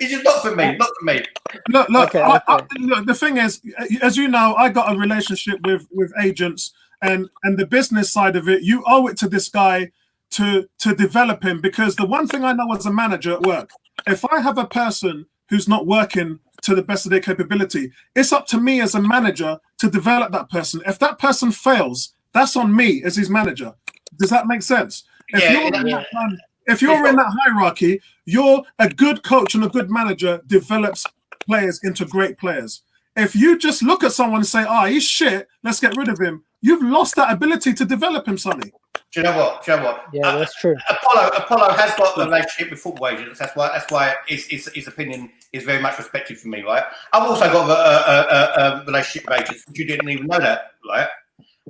he's just not for me. Not for me. Look. Look. The thing is, as you know, I got a relationship with agents and the business side of it. You owe it to this guy to develop him because the one thing I know as a manager at work, if I have a person who's not working to the best of their capability, it's up to me as a manager to develop that person. If that person fails, that's on me as his manager. Does that make sense? If you're in that hierarchy, you're a good coach and a good manager develops players into great players. If you just look at someone and say, he's shit, let's get rid of him, you've lost that ability to develop him, Sonny. Do you know what? Yeah, that's true. Apollo has got a relationship with football agents. That's why his opinion is very much respected for me, right? I've also got a relationship with agents, which you didn't even know that, right?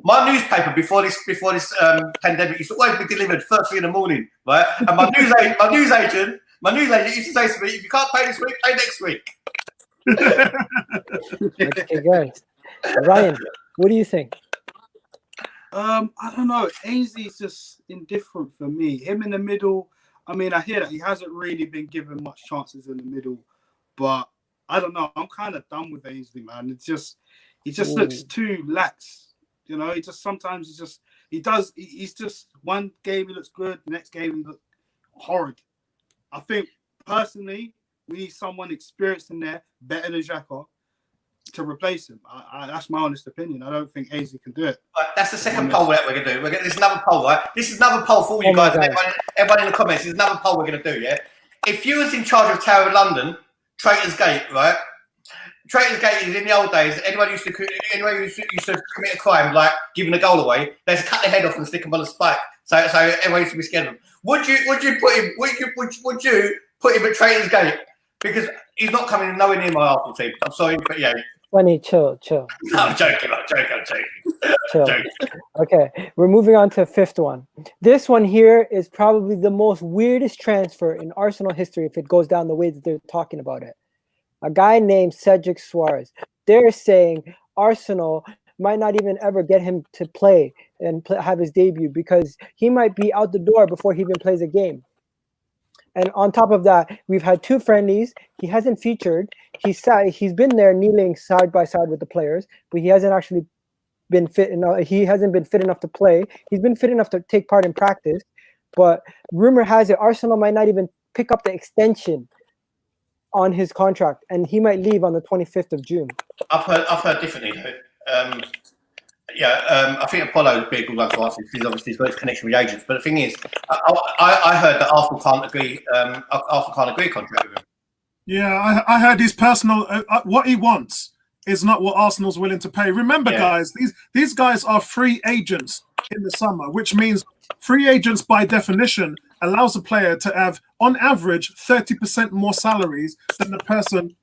My newspaper before this pandemic used to always be delivered first thing in the morning, right? And my news agent used to say to me, "If you can't pay this week, pay next week." Okay, guys. Ryan, what do you think? I don't know. Ainsley's just indifferent for me. Him in the middle. I mean, I hear that he hasn't really been given much chances in the middle, but I don't know. I'm kind of done with Ainsley, man. He just looks too lax. You know, he's just one game he looks good, the next game he looks horrid. I think personally, we need someone experienced in there, better than Xhaka, to replace him. That's my honest opinion. I don't think Ainsley can do it. That's the second poll that we're going to do. There's another poll, right? This is another poll for all you guys. Everyone in the comments, there's another poll we're going to do, yeah? If you was in charge of Tower of London, Traitors Gate, right? Traitors Gate is in the old days. Anyone used to commit a crime, like giving a goal away, they used to cut their head off and stick them on a spike. So everyone used to be scared of him. Would you put him at Traitors Gate? Because he's not coming nowhere near my Arsenal team. I'm sorry, but yeah. Funny, chill. No, I'm joking. Chill. Okay, we're moving on to the fifth one. This one here is probably the most weirdest transfer in Arsenal history if it goes down the way that they're talking about it. A guy named Cedric Soares. They're saying Arsenal might not even ever get him to play and have his debut because he might be out the door before he even plays a game. And on top of that, we've had 2 friendlies. He hasn't featured. He's been there kneeling side by side with the players, but he hasn't actually been fit enough. He hasn't been fit enough to play. He's been fit enough to take part in practice. But rumor has it Arsenal might not even pick up the extension on his contract, and he might leave on the 25th of June. I've heard differently. I think Apollo would be a good one to answer because obviously he's got his connection with the agents. But the thing is, I heard that Arsenal can't agree a contract with him. Yeah, I heard his personal what he wants is not what Arsenal's willing to pay. Remember, guys, these guys are free agents in the summer, which means free agents by definition allows a player to have, on average, 30% more salaries than the person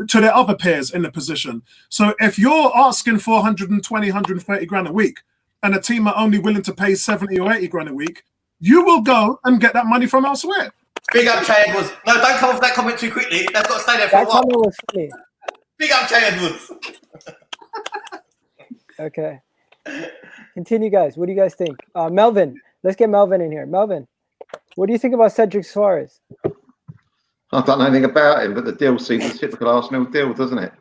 to their other peers in the position. So if you're asking for 120, 130 grand a week and a team are only willing to pay 70 or 80 grand a week, you will go and get that money from elsewhere. Big up Chad Edwards. No, don't come off that comment too quickly. That's got to stay there for a while. That comment was funny. Big up Chad Edwards. Okay. Continue, guys. What do you guys think? Melvin, let's get Melvin in here. Melvin, what do you think about Cedric Soares? I don't know anything about him, but the deal seems a typical Arsenal deal, doesn't it?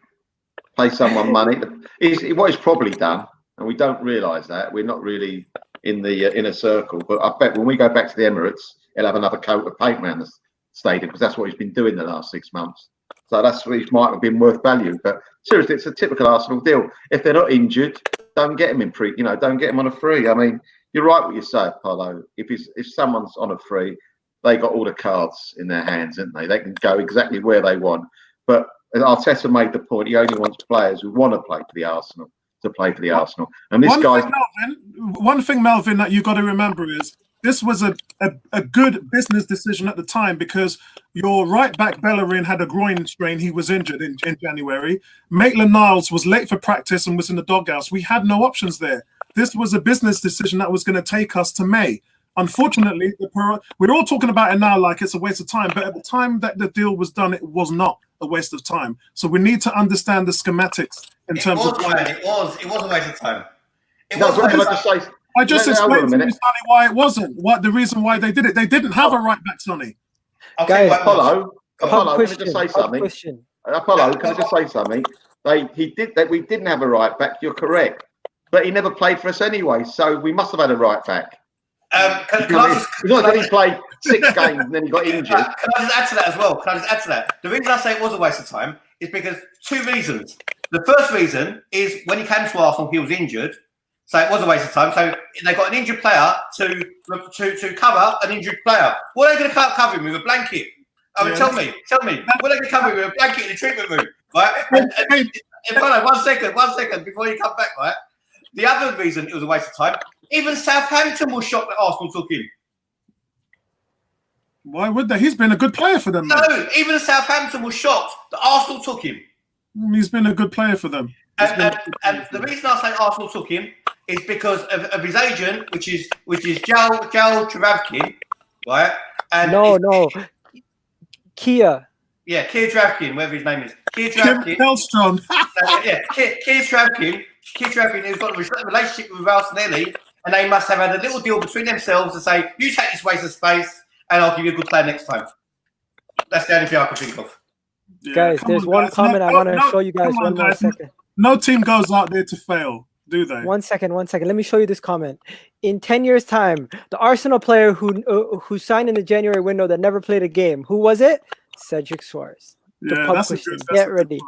Pay someone money. What he's probably done, and we don't realise that, we're not really in the inner circle, but I bet when we go back to the Emirates, he'll have another coat of paint around the stadium because that's what he's been doing the last 6 months. So that's what might have been worth value. But seriously, it's a typical Arsenal deal. If they're not injured, don't get him in free. Don't get him on a free. I mean, you're right what you say, Paulo. If someone's on a free, they got all the cards in their hands, haven't they? They can go exactly where they want. But Arteta made the point. He only wants players who want to play for the Arsenal to play for the Arsenal. And this guy's one thing, Melvin, that you got to remember is this was a good business decision at the time because your right back Bellerin had a groin strain. He was injured in January. Maitland-Niles was late for practice and was in the doghouse. We had no options there. This was a business decision that was going to take us to May. Unfortunately, we're all talking about it now like it's a waste of time, but at the time that the deal was done, it was not a waste of time. So we need to understand the schematics in terms of. It was a waste of time. I just explained to you, Sonny, why it wasn't. The reason why they did it. They didn't have a right back, Sonny. Guys, Apollo, can I just say something? Apollo, can I just say something? We didn't have a right back. You're correct, but he never played for us anyway. So we must have had a right back. Can I he played 6 games and then he got injured. Can I just add to that as well? The reason I say it was a waste of time is because 2 reasons. The first reason is when he came to Arsenal, he was injured. So it was a waste of time. So they got an injured player to cover an injured player. What are they going to cover him with? A blanket? I mean, tell me. What are they going to cover him with? A blanket in the treatment room? Right? One second before you come back, right? The other reason it was a waste of time, even Southampton was shocked that Arsenal took him. Why would they? He's been a good player for them. No, even Southampton was shocked that Arsenal took him. He's been a good player for them. And the reason I say Arsenal took him is because of his agent, which is Joel Travavkin, right? And no, Kia. Yeah, Kia Travavkin, whatever his name is. Kia Travavkin. Hellstrom. Kia Travavkin. Kia Travavkin, who's got a relationship with Arsenal, and they must have had a little deal between themselves to say, you take this waste of space, and I'll give you a good player next time. That's the only thing I can think of. Yeah, guys, there's one comment I want to show you guys. One more second. No team goes out there to fail, do they? One second. Let me show you this comment. In 10 years' time, the Arsenal player who signed in the January window that never played a game, who was it? Cedric Soares. Yeah, that's Get ready.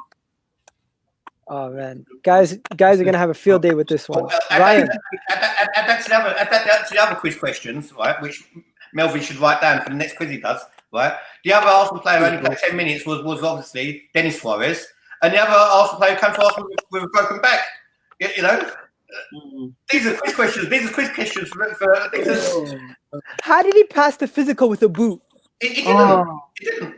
Oh man, guys are gonna have a field day with this one. Ryan, that's the other quiz questions, right? Which Melvin should write down for the next quiz he does, right? The other Arsenal player who only played 10 minutes was obviously Denis Suarez, and the other Arsenal player who came to Arsenal with a broken back. These are quiz questions. These are quiz questions for How did he pass the physical with a boot? He didn't.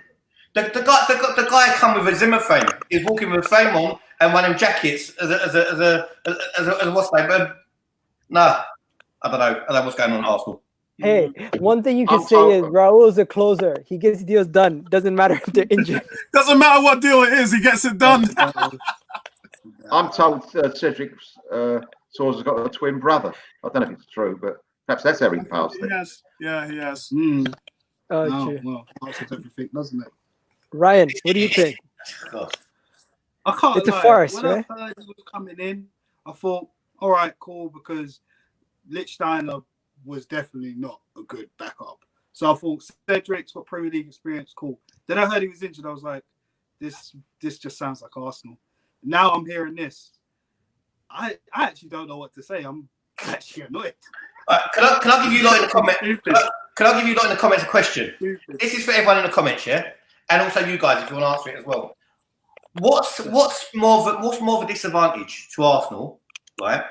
The guy come with a Zimmer frame. He's walking with a frame on and one of them jackets as a what's name? No, I don't know what's going on at Arsenal. Hey, one thing you can say is Raul's a closer. He gets deals done. Doesn't matter if they're injured. Doesn't matter what deal it is. He gets it done. I'm told Cedric Soares has got a twin brother. I don't know if it's true, but perhaps that's how he passed it. Yes. Yeah, he has. True. Well, answers everything, doesn't it? Ryan, what do you think? I can't. It's a farce, right? When I heard he was coming in, I thought, all right, cool, because Lichtsteiner was definitely not a good backup. So I thought Cedric's got Premier League experience, cool. Then I heard he was injured. I was like, this just sounds like Arsenal. Now I'm hearing this. I actually don't know what to say. I'm actually annoyed. Can I give you in the comment? Can I give you in the comments a question? This is for everyone in the comments, yeah. and also you guys, if you want to answer it as well. What's more of a disadvantage to Arsenal, right?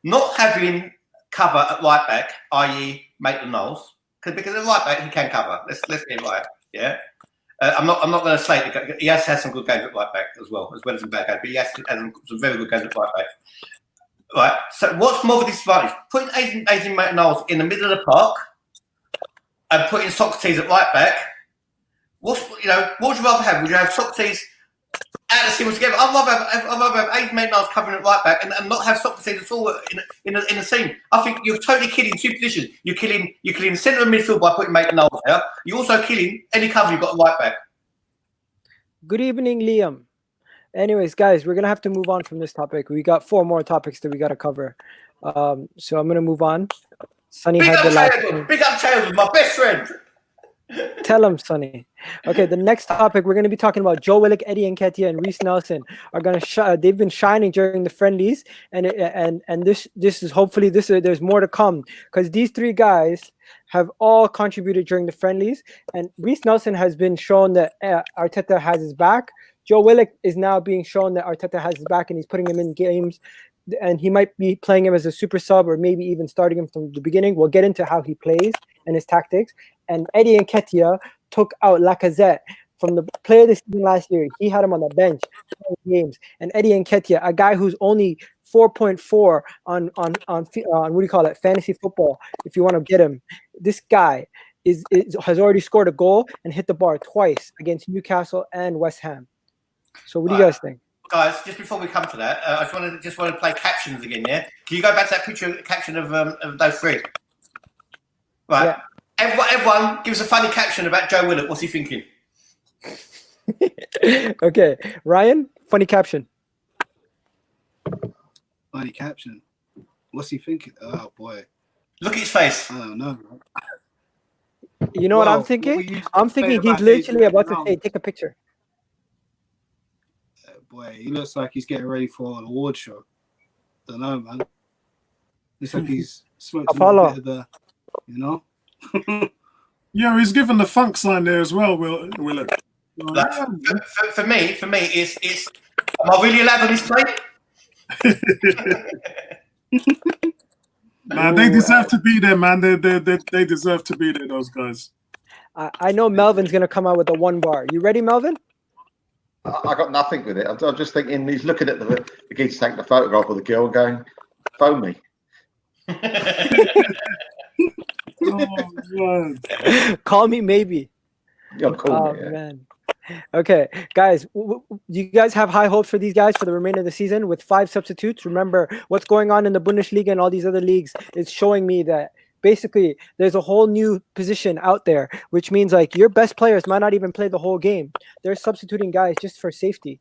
Not having cover at right back, i.e., Maitland-Niles, because at right back he can cover. Let's get it right. Yeah. I'm not going to say that he has had some good games at right back as well as some bad games, but he has had some very good games at right back. Right. So what's more of a disadvantage? Putting Aiden Maitland-Niles in the middle of the park and putting Sokratis at right back. What would you rather have? Would you have Sokratis out of the team together? I'd rather have Aiden Maitland-Niles covering at right back and not have Sokratis at all in the team. I think you're totally killing two positions. You're killing the centre of midfield by putting Maitland-Niles there. You're also killing any cover you've got at right back. Good evening, Liam. Anyways, guys, we're going to have to move on from this topic. We got 4 more topics that we got to cover. So I'm going to move on. Sonny had the last one. Big up Taylor, my best friend. Tell him, Sonny. Okay, the next topic we're going to be talking about Joe Willock, Eddie Nkeitah, and Reiss Nelson are going to they've been shining during the friendlies, and this is hopefully there's more to come because these 3 guys have all contributed during the friendlies, and Reiss Nelson has been shown that Arteta has his back. Joe Willock is now being shown that Arteta has his back, and he's putting him in games, and he might be playing him as a super sub or maybe even starting him from the beginning. We'll get into how he plays and his tactics. And Eddie Nkeitah took out Lacazette from the player of the season last year. He had him on the bench games. And Eddie Nkeitah, a guy who's only 4.4 on what do you call it, fantasy football, if you want to get him. This guy has already scored a goal and hit the bar twice against Newcastle and West Ham. So what do you guys think? Guys, just before we come to that, I just want to play captions again, yeah? Can you go back to that caption of those 3? Right. Yeah. Everyone gives a funny caption about Joe Willock. What's he thinking? Okay. Ryan, funny caption. Funny caption. What's he thinking? Oh, boy. Look at his face. I don't know. You know what I'm thinking? I'm thinking he's literally about to say, take a picture. Boy, he looks like he's getting ready for an award show. Don't know, man. Looks like he's smoked a bit of the, Yeah, he's given the funk sign there as well, Willock. For me, it's am I really allowed on this plate? Man, they deserve to be there, man. They deserve to be there, those guys. I know Melvin's going to come out with a 1 bar. You ready, Melvin? I got nothing with it. I'm just thinking he's looking at the kid's taking the photograph of the girl and going, phone me. Oh, call me maybe. Call me, yeah. Man. Okay, guys, you guys have high hopes for these guys for the remainder of the season with 5 substitutes. Remember, what's going on in the Bundesliga and all these other leagues is showing me that basically there's a whole new position out there, which means like your best players might not even play the whole game. They're substituting guys just for safety.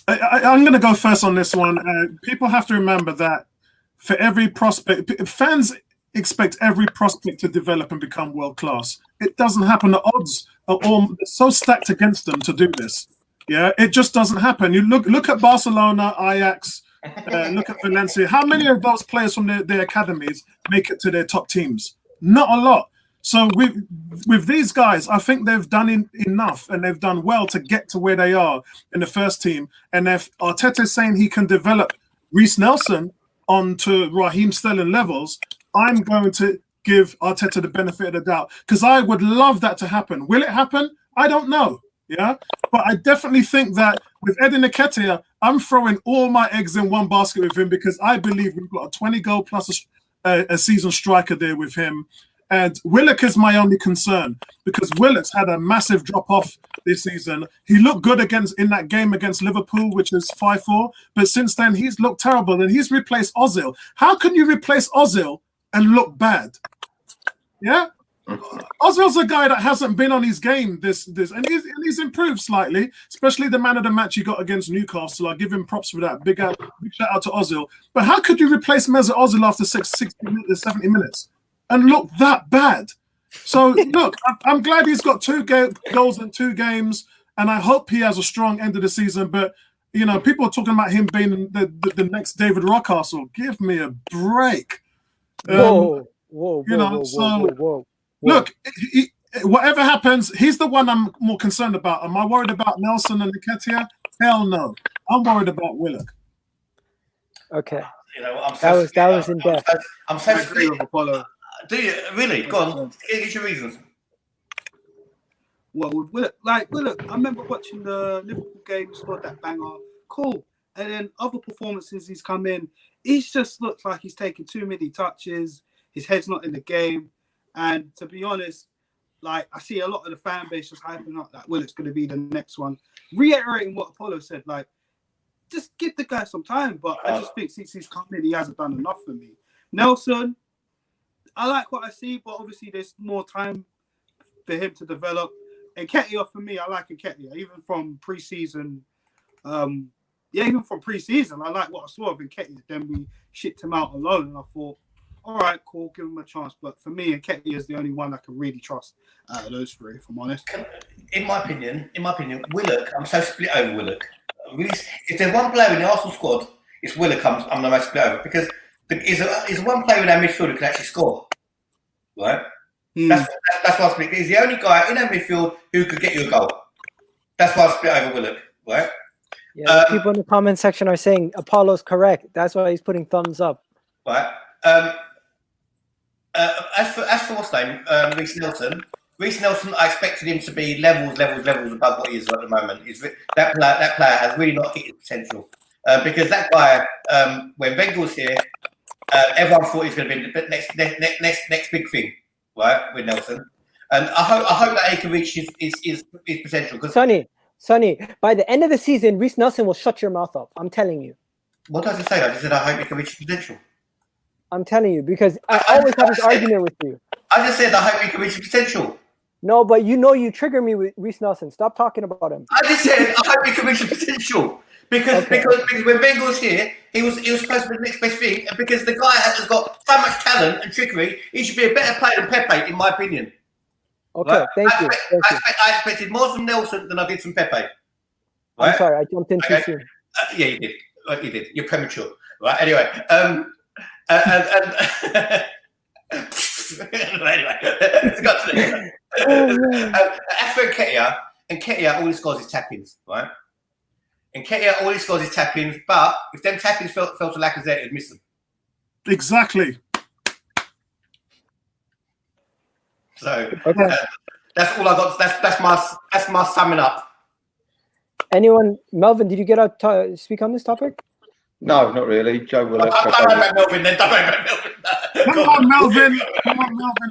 I'm going to go first on this one. People have to remember that for every prospect, fans expect every prospect to develop and become world class. It doesn't happen. The odds are all so stacked against them to do this. Yeah, it just doesn't happen. You look at Barcelona, Ajax, look at Valencia. How many of those players from their academies make it to their top teams? Not a lot. So with these guys, I think they've done enough and they've done well to get to where they are in the first team. And if Arteta is saying he can develop Reiss Nelson onto Raheem Sterling levels, I'm going to give Arteta the benefit of the doubt because I would love that to happen. Will it happen? I don't know. Yeah, but I definitely think that with Eddie Nkeitah, I'm throwing all my eggs in one basket with him because I believe we've got a 20 goal plus a season striker there with him. And Willock is my only concern because Willock's had a massive drop off this season. He looked good in that game against Liverpool, which is 5-4. But since then, he's looked terrible and he's replaced Ozil. How can you replace Ozil and look bad? Yeah, Ozil's a guy that hasn't been on his game and he's improved slightly, especially the man of the match he got against Newcastle. I give him props for that. Big shout out to Ozil. But how could you replace Mesut Ozil after 70 minutes and look that bad? So look, I'm glad he's got 2 goals in 2 games, and I hope he has a strong end of the season. But people are talking about him being the next David Rocastle. Give me a break. Whoa. Look, whatever happens, he's the one I'm more concerned about. Am I worried about Nelson and Nkeitah? Hell no. I'm worried about Willock. Okay. You know, I'm That was in depth. I'm so I agree with Apollo. Do you really? Go on. Get your reasons. Well, with Willock, I remember watching the Liverpool game, scored that banger. Cool. And then other performances he's come in, he just looks like he's taking too many touches. His head's not in the game. And to be honest, like, I see a lot of the fan base just hyping up that Willock's going to be the next one. Reiterating what Apollo said, like, just give the guy some time. But I just think since he's come in, he hasn't done enough for me. Nelson, I like what I see, but obviously there's more time for him to develop. Nkeitah, for me, I like Nkeitah, even from pre-season. Even from pre-season, I like what I saw of Nkeitah. Then we shipped him out alone, and I thought, all right, cool, give him a chance. But for me, Nkeitah is the only one I can really trust out of those three, if I'm honest. In my opinion, Willock, I'm so split over Willock. If there's one player in the Arsenal squad, it's Willock. I'm the most split over because he's one player in our midfield who can actually score, right? That's why I split. He's the only guy in our midfield who could get you a goal. That's why I split over Willock, right? Yeah, people in the comment section are saying Apollo's correct. That's why he's putting thumbs up. Right. As for what's name, Reece Nelson, I expected him to be levels above what he is at the moment. That player has really not hit his potential because that guy, when Wenger was here, everyone thought he was going to be the next big thing, right, with Nelson. And I hope that he can reach his potential. Because Sonny, by the end of the season, Reece Nelson will shut your mouth up. I'm telling you. What does he say? I just said I hope he can reach his potential. I'm telling you because I always have this argument with you. I just said I hope he can reach his potential. No, but you trigger me with Reece Nelson. Stop talking about him. I just said I hope he can reach his potential because when Wenger was here, he was supposed to be the next best thing, and because the guy has got so much talent and trickery, he should be a better player than Pepe, in my opinion. Okay, right? Thank you. I expected more from Nelson than I did from Pepe. Right? I'm sorry, I jumped in too soon. Yeah, you did. You did. You're premature. Right. Anyway. Anyway, let's go to this. As for Nkeitah, all he scores is tap-ins, right? Nkeitah, all he scores is tap-ins, but if them tap-ins fell to Lacazette, he'd miss them. Exactly. So that's all I got. That's my summing up. Anyone, Melvin? Did you get out to speak on this topic? No, not really. Joe Willock. Don't worry about Melvin then. Don't worry about Melvin. Come on, Melvin.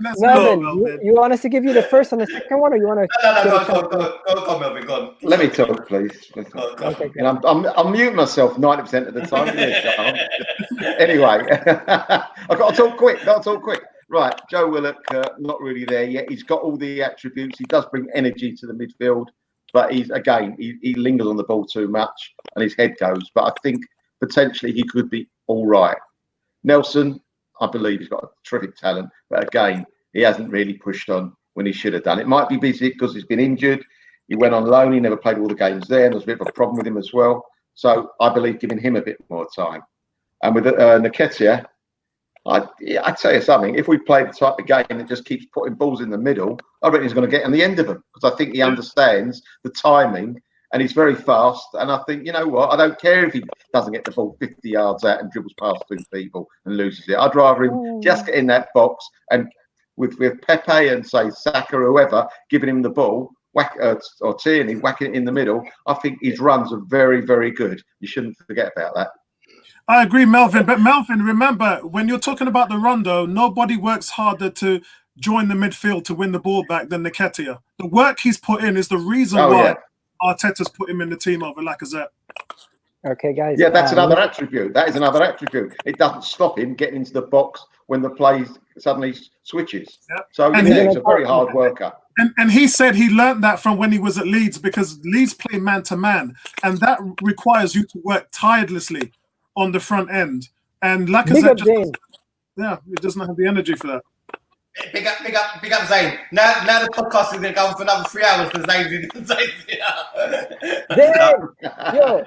Let's go. Melvin, you want us to give you the first and the second one, or you want to? Go, Melvin. Go on. Let me talk, please. Go. Okay, and I'm muting myself 90% of the time. Anyway, I've got to talk quick. Right, Joe Willock, not really there yet. He's got all the attributes. He does bring energy to the midfield, but he lingers on the ball too much, and his head goes. But I think potentially he could be all right. Nelson, I believe he's got a terrific talent, but again, he hasn't really pushed on when he should have done. It might be because he's been injured. He went on loan. He never played all the games there, and there's a bit of a problem with him as well. So I believe giving him a bit more time. And with Nkeitah, I'd tell you something. If we play the type of game that just keeps putting balls in the middle, I reckon he's going to get on the end of them because I think he understands the timing and he's very fast. And I think, you know what? I don't care if he doesn't get the ball 50 yards out and dribbles past two people and loses it. I'd rather him just get in that box and with Pepe and say Saka or whoever giving him the ball, or Tierney whacking it in the middle. I think his runs are very, very good. You shouldn't forget about that. I agree, Melvin. But Melvin, remember, when you're talking about the rondo, nobody works harder to join the midfield to win the ball back than Nkeitah. The work he's put in is the reason why Arteta's put him in the team over Lacazette. Okay, guys. Yeah, that's another attribute. That is another attribute. It doesn't stop him getting into the box when the play suddenly switches. Yep. So he's a very hard worker. And he said he learned that from when he was at Leeds because Leeds play man-to-man. And that requires you to work tirelessly on the front end, and Lacazette he doesn't have the energy for that. Big up, Zane. Now the podcast is going to go on for another 3 hours because Zane's Yo,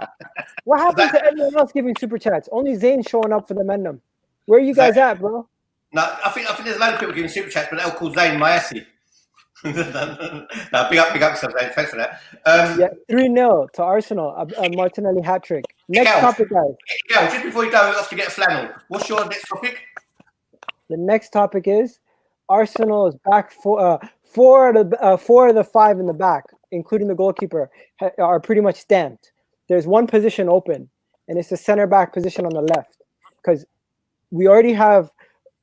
what happened to everyone else giving super chats? Only Zane showing up for the Mendham. Where are you guys at, bro? No, I think there's a lot of people giving super chats, but they'll call Zane my Essie. No, big up yourself, Zane. Thanks for that. Yeah, 3-0 to Arsenal. A Martinelli hat trick. Next topic, guys. Yeah, just before you go off to get a flannel, what's your next topic? The next topic is Arsenal is back. Four of the 5 in the back, including the goalkeeper, are pretty much stamped. There's one position open, and it's the center back position on the left, because we already have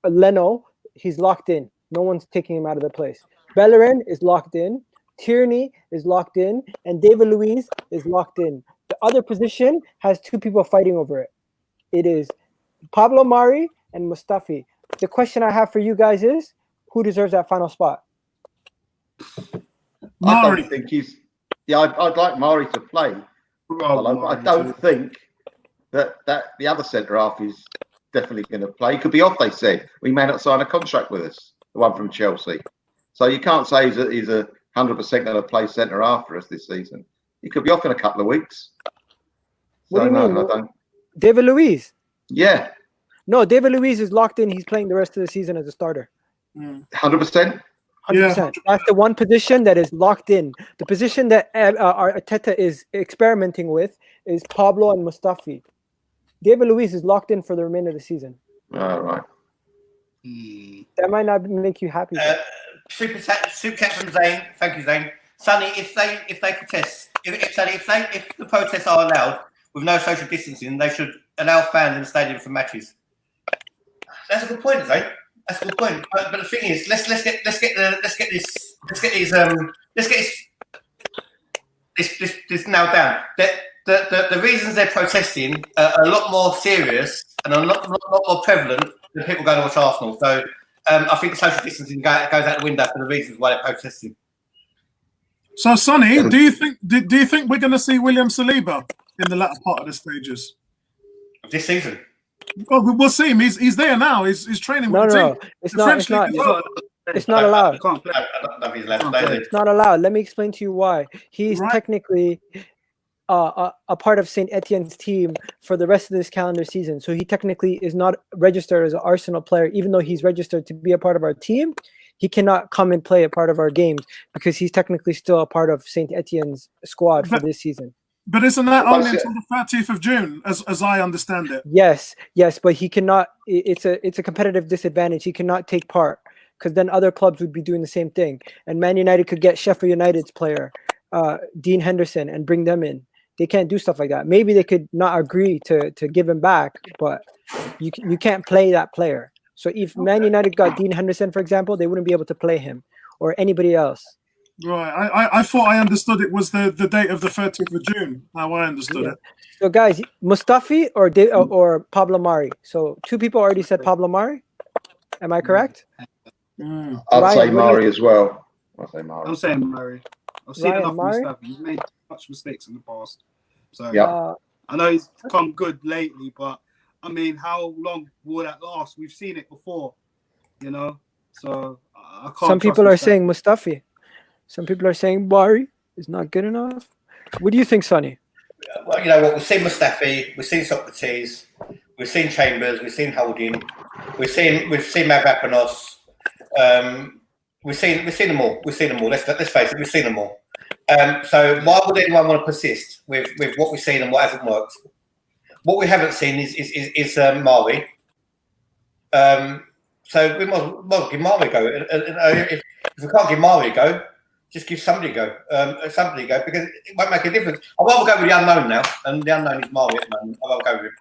Leno. He's locked in. No one's taking him out of the place. Bellerin is locked in. Tierney is locked in, and David Luiz is locked in. The other position has 2 people fighting over it. It is Pablo Mari and Mustafi. The question I have for you guys is, who deserves that final spot? I don't think he's. Yeah, I'd like Mari to play. I don't think that the other centre half is definitely going to play. He could be off. They said we may not sign a contract with us. The one from Chelsea. So you can't say he's a 100% going to play centre half for us this season. He could be off in a couple of weeks. What do you mean? I don't. David Luiz? Yeah. No, David Luiz is locked in. He's playing the rest of the season as a starter. 100%? 100%. That's the one position that is locked in. The position that Arteta is experimenting with is Pablo and Mustafi. David Luiz is locked in for the remainder of the season. All right. That might not make you happy. Super chat from Zane. Thank you, Zane. Sonny, if they protest, if the protests are allowed with no social distancing, they should allow fans in the stadium for matches. That's a good point, Zane. That's a good point. But the thing is, let's get this nailed down. The reasons they're protesting are a lot more serious and a lot more prevalent than people going to watch Arsenal. So I think social distancing goes out the window for the reasons why they're protesting. So, Sonny, do you think we're going to see William Saliba in the latter part of the stages This season? Well, we'll see him. He's there now. He's training with the team. It's not allowed. You can't play. It's not allowed. Let me explain to you why. He's technically a part of Saint Etienne's team for the rest of this calendar season. So he technically is not registered as an Arsenal player, even though he's registered to be a part of our team. He cannot come and play a part of our games because he's technically still a part of Saint Etienne's squad for this season. But isn't that only until the 30th of June, as I understand it? Yes, but he cannot. It's a competitive disadvantage. He cannot take part because then other clubs would be doing the same thing. And Man United could get Sheffield United's player, Dean Henderson, and bring them in. They can't do stuff like that. Maybe they could not agree to give him back, but you can't play that player. So if Man United got Dean Henderson, for example, they wouldn't be able to play him or anybody else. Right. I thought I understood it was the date of the 30th of June. How I understood it. So guys, Mustafi or Pablo Mari. So 2 people already said Pablo Mari. Am I correct? I'd say Mari as well. I'm saying Mari. I've seen enough Mustafi. He's made much mistakes in the past. So I know he's come good lately, but I mean, how long will that last? We've seen it before, you know. So I can't. Some people are saying Mustafi. Some people are saying Mari is not good enough. What do you think, Sonny? Well, you know what? We've seen Mustafi, we've seen Sokratis, we've seen Chambers, we've seen Holding, we've seen Mavropanos. We've seen them all. We've seen them all. Let's face it, we've seen them all. So why would anyone want to persist with what we've seen and what hasn't worked? What we haven't seen is Mari. So we might give Mari a go. If we can't give Mari a go, just give somebody a go. Because it won't make a difference. I'd rather go with the unknown now, and the unknown is Mari at the moment. I'll go with him.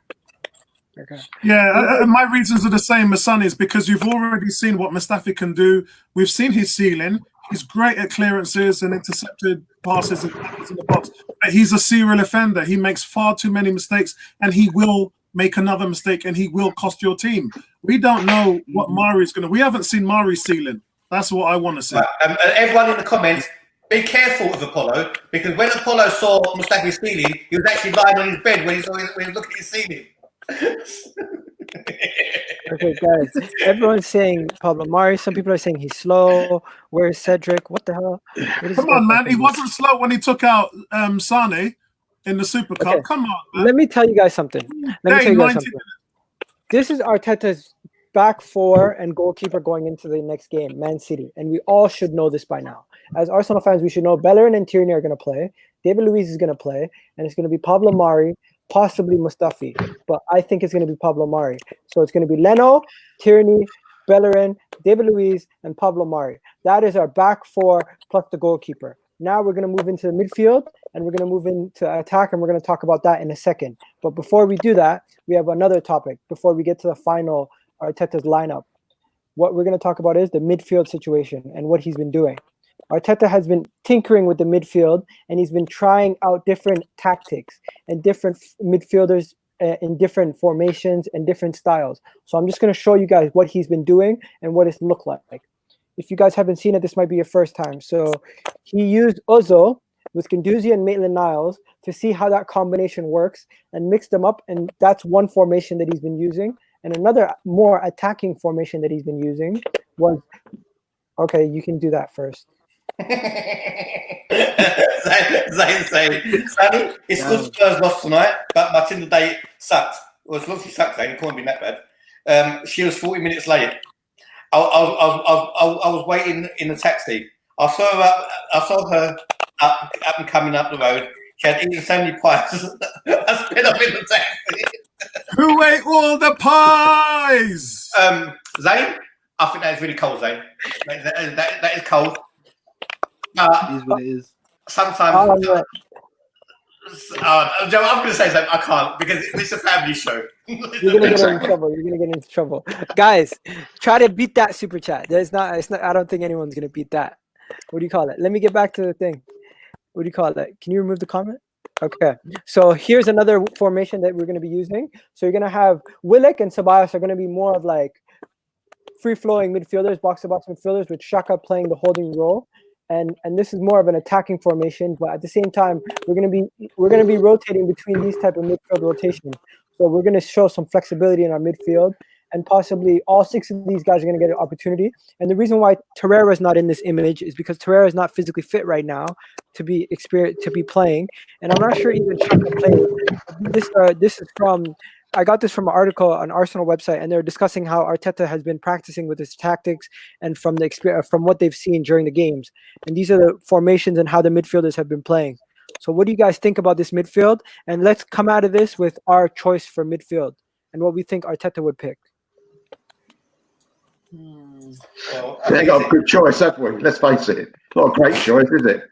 Okay. Yeah, my reasons are the same as Sonny's because you've already seen what Mustafi can do. We've seen his ceiling. He's great at clearances and intercepted passes and tackles in the box. But he's a serial offender. He makes far too many mistakes, and he will make another mistake, and he will cost your team. We don't know what Mari's going to. We haven't seen Mari's ceiling. That's what I want to see. Right. Everyone in the comments, be careful of Apollo, because when Apollo saw Mustafi's ceiling, he was actually lying on his bed when he was looking at his ceiling. Okay, guys. Everyone's saying Pablo Mari. Some people are saying he's slow. Where's Cedric? What the hell? Come on, man. He wasn't slow when he took out Sane in the Super Cup. Okay. Come on, man. Let me tell you guys something. This is Arteta's back four and goalkeeper going into the next game, Man City. And we all should know this by now. As Arsenal fans, we should know Bellerin and Tierney are going to play. David Luiz is going to play. And it's going to be Pablo Mari, possibly Mustafi. But I think it's going to be Pablo Mari. So it's going to be Leno, Tierney, Bellerin, David Luiz, and Pablo Mari. That is our back four plus the goalkeeper. Now we're going to move into the midfield and we're going to move into attack, and we're going to talk about that in a second. But before we do that, we have another topic before we get to the final Arteta's lineup. What we're going to talk about is the midfield situation and what he's been doing. Arteta has been tinkering with the midfield, and he's been trying out different tactics and different midfielders in different formations and different styles. So I'm just going to show you guys what he's been doing and what it's looked like. If you guys haven't seen it, this might be your first time. So he used Ozil with Guendouzi and Maitland-Niles to see how that combination works and mixed them up. And that's one formation that he's been using. And another more attacking formation that he's been using was, okay, you can do that first. Zayn saying, Sonny, it's good Spurs lost tonight, but my Tinder date sucked. Well, it's obviously sucked, Zayn. It couldn't be that bad. She was 40 minutes late. I was waiting in the taxi. I saw her up and coming up the road. She had eaten so many pies. I sped up in the taxi. Who ate all the pies? Zayn, I think that is really cold, Zayn. That is cold. It is what it is. Sometimes. I'm going to say something. I can't because it's a family show. You're gonna get in trouble. You're gonna get into trouble, guys. Try to beat that super chat. It's not. I don't think anyone's gonna beat that. What do you call it? Let me get back to the thing. What do you call it? Can you remove the comment? Okay. So here's another formation that we're gonna be using. So you're gonna have Willock and Soares are gonna be more of like free-flowing midfielders, box-to-box midfielders, with Saka playing the holding role. And this is more of an attacking formation, but at the same time, we're gonna be rotating between these type of midfield rotations. So we're gonna show some flexibility in our midfield, and possibly all six of these guys are gonna get an opportunity. And the reason why Torreira is not in this image is because Torreira is not physically fit right now to be playing, and I'm not sure even Saka played. This is from. I got this from an article on Arsenal website, and they're discussing how Arteta has been practicing with his tactics and from the experience, from what they've seen during the games. And these are the formations and how the midfielders have been playing. So what do you guys think about this midfield? And let's come out of this with our choice for midfield and what we think Arteta would pick. Well, They got a good choice, haven't we? Let's face it. Not a great choice, is it?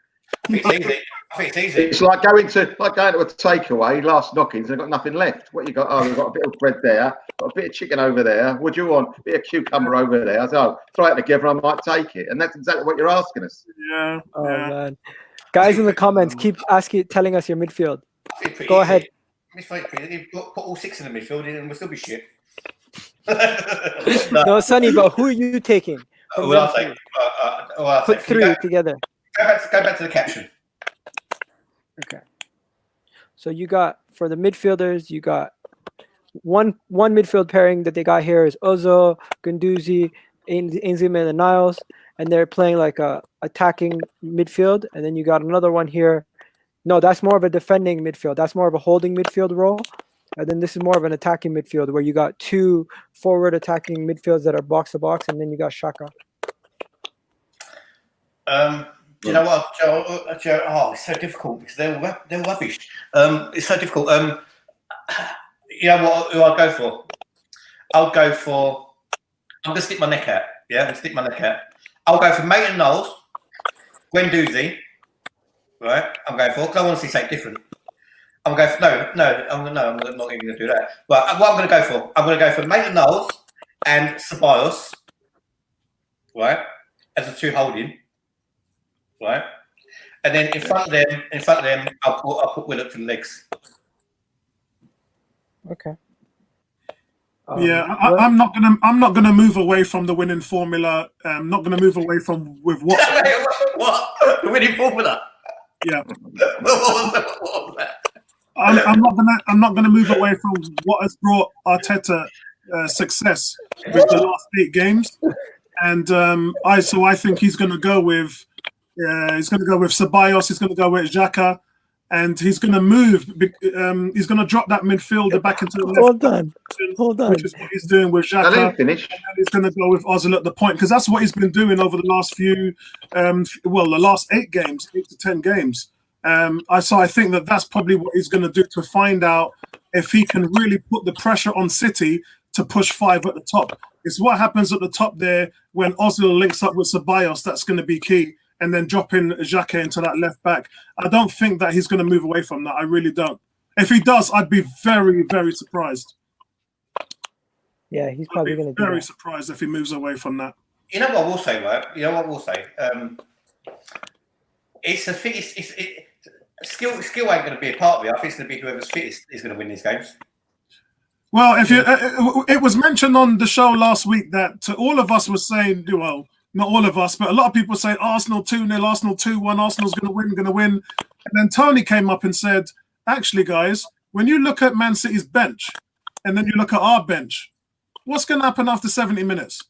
I think it's easy. It's like going to a takeaway, last knockings, and got nothing left. What you got? Oh, we've got a bit of bread there, got a bit of chicken over there. What do you want? A bit of cucumber over there. I said, oh, throw it together, I might take it. And that's exactly what you're asking us. Yeah. Oh man, guys in the comments, keep telling us your midfield. Go ahead. You put all six in the midfield, and we'll still be shit. No, Sonny, but who are you taking? I'll Put three together. Go back to the caption. Okay. So you got, for the midfielders, you got one midfield pairing that they got here is Ozil, Guendouzi, Ainsley Maitland-Niles, and they're playing like a attacking midfield. And then you got another one here. No, that's more of a defending midfield. That's more of a holding midfield role. And then this is more of an attacking midfield where you got two forward attacking midfields that are box to box, and then you got Saka. You know what, Joe? It's so difficult because they're rubbish. It's so difficult. You know what? Who I'll go for? I'm gonna stick my neck out. Yeah, I'm gonna stick my neck out. I'll go for Maitland-Niles, Guendouzi. Right? I'm going for because I want to see something different. I'm going for I'm not even gonna do that. But what I'm gonna go for? I'm gonna go for Maitland-Niles and Soares. Right? As a two holding. Right, and then in front of them, I'll put Willock for the legs. Okay. I'm not gonna move away from the winning formula. I'm not gonna move away from with what the winning formula. Yeah. What was that? I'm not gonna move away from what has brought Arteta success with the last 8 games, and I think he's gonna go with. He's going to go with Ceballos. He's going to go with Xhaka, and he's going to move. He's going to drop that midfielder back into the left. Hold on. Which is what he's doing with Xhaka. Let him finish. And he's going to go with Ozil at the point, because that's what he's been doing over the last the last 8 to 10 games. So I think that's probably what he's going to do, to find out if he can really put the pressure on City to push 5 at the top. It's what happens at the top there when Ozil links up with Ceballos that's going to be key, and then dropping Xhaka into that left back. I don't think that he's going to move away from that. I really don't. If he does, I'd be very, very surprised. Yeah, he's probably going to be very surprised if he moves away from that. You know what we'll say, right? You know what we'll say. Skill ain't going to be a part of it. I think it's going to be whoever's fittest is going to win these games. Well, it was mentioned on the show last week that all of us were saying, well, not all of us, but a lot of people say Arsenal 2-0, Arsenal 2-1, Arsenal's going to win. And then Tony came up and said, actually, guys, when you look at Man City's bench and then you look at our bench, what's going to happen after 70 minutes?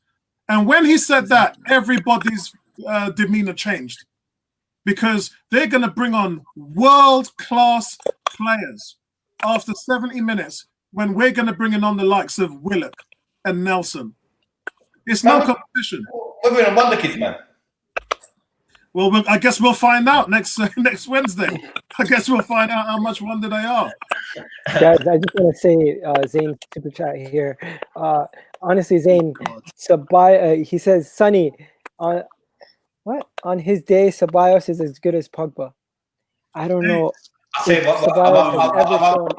And when he said that, everybody's demeanor changed, because they're going to bring on world-class players after 70 minutes when we're going to bring in on the likes of Willock and Nelson. It's no competition. We're going to wonder kids, man. Well, I guess we'll find out next Wednesday. I guess we'll find out how much wonder they are. Guys, I just want to say, Zane, super chat here. Honestly, Zane, he says, Sonny, on his day, Ceballos is as good as Pogba. I don't know. I'll tell you what,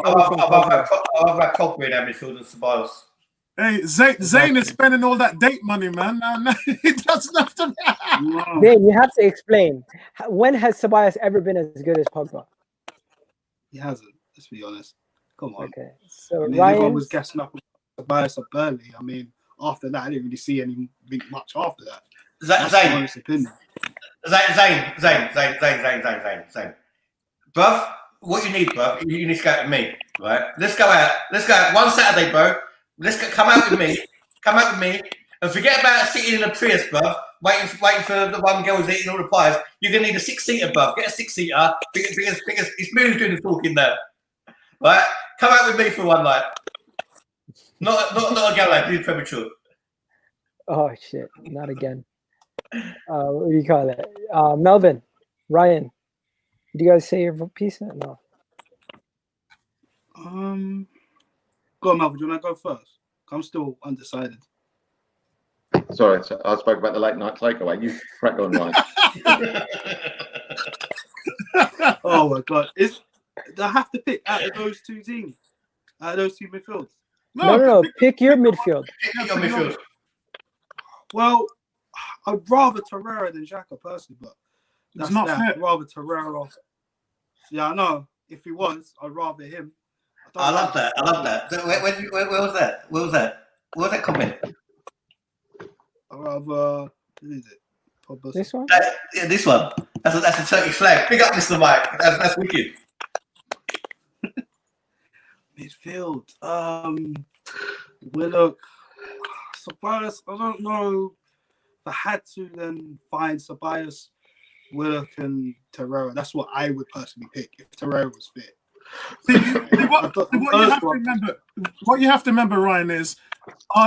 I'll have Pogba in our midfield than Ceballos. Hey, Zane is spending all that date money, man. No, he doesn't have to. Zane, you have to explain. When has Ceballos ever been as good as Pogba? He hasn't. Let's be honest. Come on. Okay. So everyone was gassing up Ceballos at Burnley. I mean, after that, I didn't really see anything much after that. Zane. Bruv, what you need, bruv, you need to go out with me, right? Let's go out one Saturday, bro. Come out with me, and forget about sitting in a Prius, bruv, waiting for the one girl who's eating all the pies. You're going to need a 6-seater, bruv. Get a 6-seater, because it's Moon's doing the talking there, right? Come out with me for one night. Not a girl like you, premature. Oh, shit, not again. What do you call it? Melvin, Ryan, did you guys say your piece? No. Go on, Melvin. Do you want to go first? I'm still undecided. Sorry, I spoke about the late night takeaway. You crack on, Ryan. Oh my God! I have to pick out of those two teams, out of those two midfields. No. Pick your midfield. Pick your midfield. Well, I'd rather Torreira than Xhaka personally, but that's not fair. I'd rather Torreira. Yeah, I know. If he was, I'd rather him. I love that. Where was that? Where was that comment? I'd rather. Who is it? This one? Yeah, this one. That's a Turkish flag. Big up, Mr. Mike. That's wicked. Midfield. Willock. Ceballos. I don't know. If I had to, then find Ceballos, Willock, and Torreira. That's what I would personally pick if Torreira was fit. What you have to remember, Ryan, is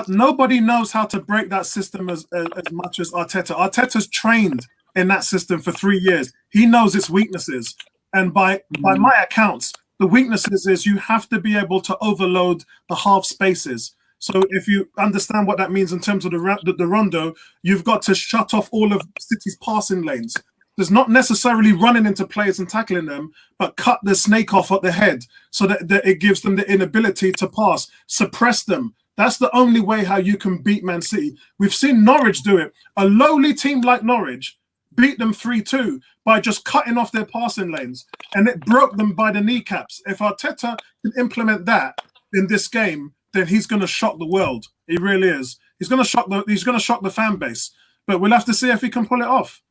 nobody knows how to break that system as much as Arteta. Arteta's trained in that system for 3 years. He knows its weaknesses, and by my accounts, the weaknesses is you have to be able to overload the half spaces. So if you understand what that means in terms of the rondo, you've got to shut off all of City's passing lanes. There's not necessarily running into players and tackling them, but cut the snake off at the head so that it gives them the inability to pass, suppress them. That's the only way how you can beat Man City. We've seen Norwich do it. A lowly team like Norwich beat them 3-2 by just cutting off their passing lanes, and it broke them by the kneecaps. If Arteta can implement that in this game, then he's going to shock the world. He really is. He's going to shock the fan base. But we'll have to see if he can pull it off.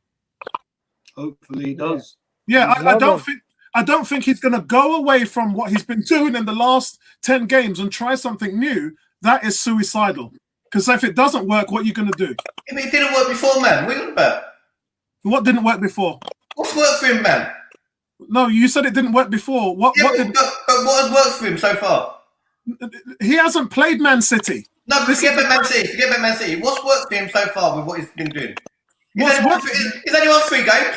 Hopefully he does. Yeah, I don't think he's going to go away from what he's been doing in the last 10 games and try something new. That is suicidal. Because if it doesn't work, what are you going to do? It didn't work before, man. What are you about? What didn't work before? What's worked for him, man? No, you said it didn't work before. What Yeah, did but what has worked for him so far? he hasn't played Man City? No, forget about Man City. Forget about Man City. What's worked for him so far with what he's been doing? He's only won 3 games.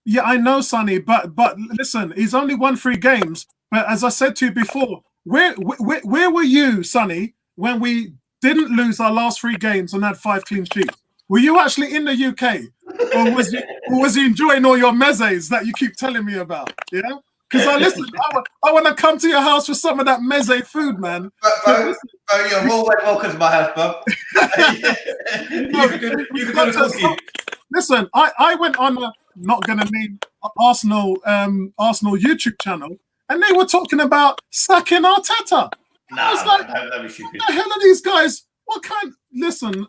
Yeah, I know, Sonny, but listen, he's only won 3 games. But as I said to you before, where were you, Sonny, when we didn't lose our last 3 games and had 5 clean sheets? Were you actually in the UK, or was you enjoying all your mezes that you keep telling me about? Yeah, because I want to come to your house for some of that meze food, man. Bro, you're always welcome to my house, bro. You can do the cooking. Listen, I went on a, not going to name Arsenal YouTube channel, and they were talking about sacking Arteta. I was like, what the hell are these guys? What kind? Listen.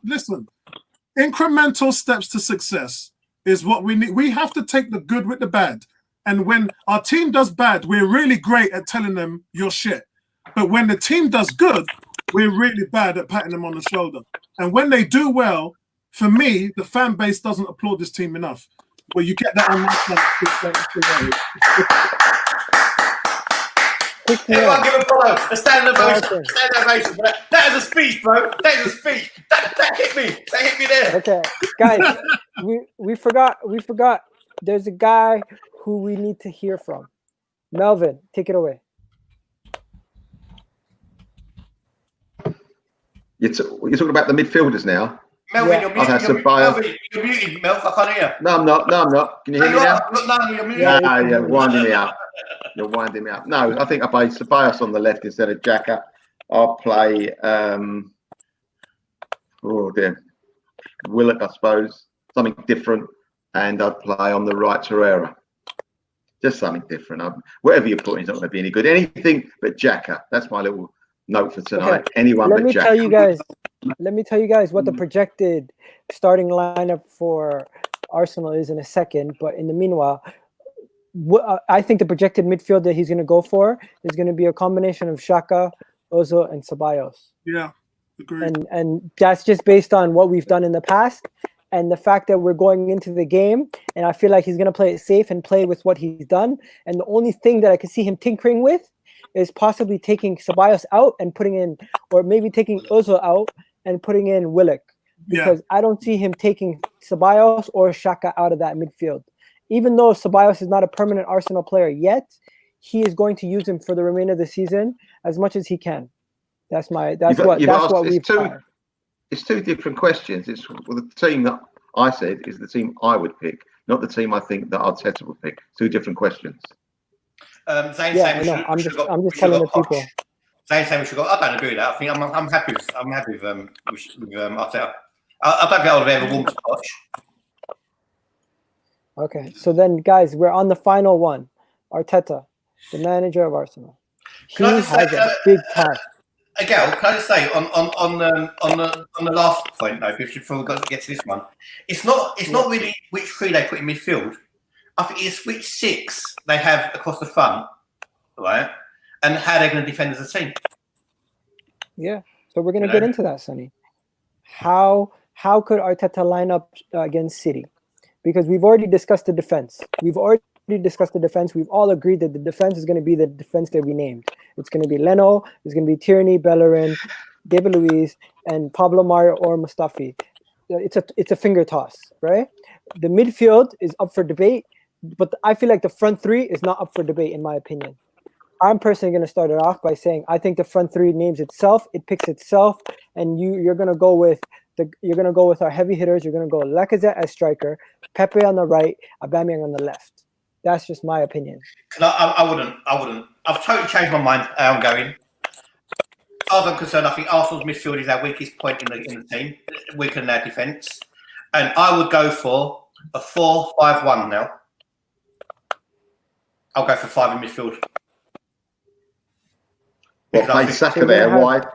Incremental steps to success is what we need. We have to take the good with the bad. And when our team does bad, we're really great at telling them you're shit. But when the team does good, we're really bad at patting them on the shoulder. And when they do well, for me, the fan base doesn't applaud this team enough. Well, you get that on my side. Everyone give a follow. A standing ovation. That is a speech, bro. That is a speech. That hit me. That hit me there. Okay, guys, we forgot. There's a guy who we need to hear from. Melvin, take it away. You're talking about the midfielders now. Melvin, Yeah. you're muted, Melv. I can't hear. No, I'm not. Can you hear me now? No, you're muted. No, you're winding me up. You're winding me up. No, I think I play Soares on the left instead of Xhaka. I'll play Willock, I suppose. Something different. And I'd play on the right Torreira. Just something different. Whatever you put in is not going to be any good. Anything but Xhaka. That's my little note for tonight. Okay. Anyone but Xhaka. Let me tell you guys what the projected starting lineup for Arsenal is in a second. But in the meanwhile, I think the projected midfield that he's going to go for is going to be a combination of Saka, Ozil, and Ceballos. Yeah, agreed. And that's just based on what we've done in the past and the fact that we're going into the game. And I feel like he's going to play it safe and play with what he's done. And the only thing that I can see him tinkering with is possibly taking Ceballos out and putting in, or maybe taking Ozil out and putting in Willock. Because I don't see him taking Ceballos or Saka out of that midfield. Even though Ceballos is not a permanent Arsenal player yet, he is going to use him for the remainder of the season as much as he can. That's what we've done. It's 2 different questions. It's the team that I said is the team I would pick, not the team I think that Arteta would pick. 2 different questions. I'm just telling the people. Saying we should go. I don't agree with that. I think I'm happy with Arteta. I don't think I would have ever warmed to watch. Okay, so then, guys, we're on the final one. Arteta, the manager of Arsenal. He has a big task. Again, can I just say on the last point though, before we get to this one, it's not really which 3 they put in midfield. I think it's which 6 they have across the front, right? And how they're going to defend as a team. Yeah, so we're going to get into that, Sonny. How could Arteta line up against City? Because we've already discussed the defense. We've all agreed that the defense is going to be the defense that we named. It's going to be Leno, it's going to be Tierney, Bellerin, David Luiz, and Pablo Mario or Mustafi. It's a finger toss, right? The midfield is up for debate, but I feel like the front 3 is not up for debate, in my opinion. I'm personally going to start it off by saying I think the front 3 names itself, it picks itself, and you're going to go with our heavy hitters. You're going to go Lacazette as striker, Pepe on the right, Aubameyang on the left. That's just my opinion. I wouldn't. I've totally changed my mind how I'm going. As far as I'm concerned, I think Arsenal's midfield is our weakest point in the team, weaker than our defence. And I would go for a 4-5-1 now. I'll go for 5 in midfield. Play Saka there, wide.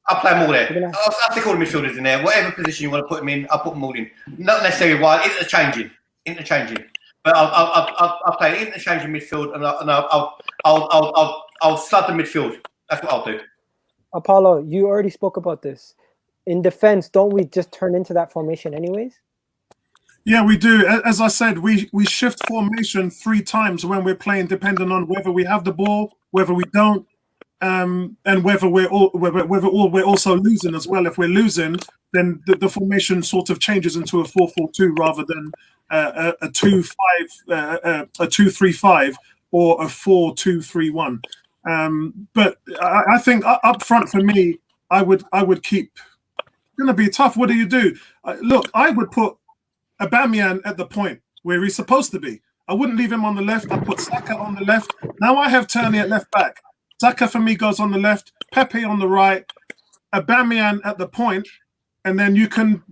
I'll play them all there. I'll stick all the midfielders in there. Whatever position you want to put them in, I'll put them all in. Not necessarily wide, interchanging. But I'll play interchanging midfield, and I'll flood the midfield. That's what I'll do. Apollo, you already spoke about this. In defense, don't we just turn into that formation anyways? Yeah, we do. As I said, we shift formation 3 times when we're playing, depending on whether we have the ball, whether we don't, and whether we're also losing as well. If we're losing, then the formation sort of changes into a 4-4-2 rather than a 2-3-5 or a 4-2-3-1. But I think up front for me, I would keep. It's going to be tough. What do you do? Look, I would put Aubameyang at the point where he's supposed to be. I wouldn't leave him on the left. I put Saka on the left. Now I have Tierney at left back. Saka for me goes on the left, Pepe on the right, Aubameyang at the point, and then you can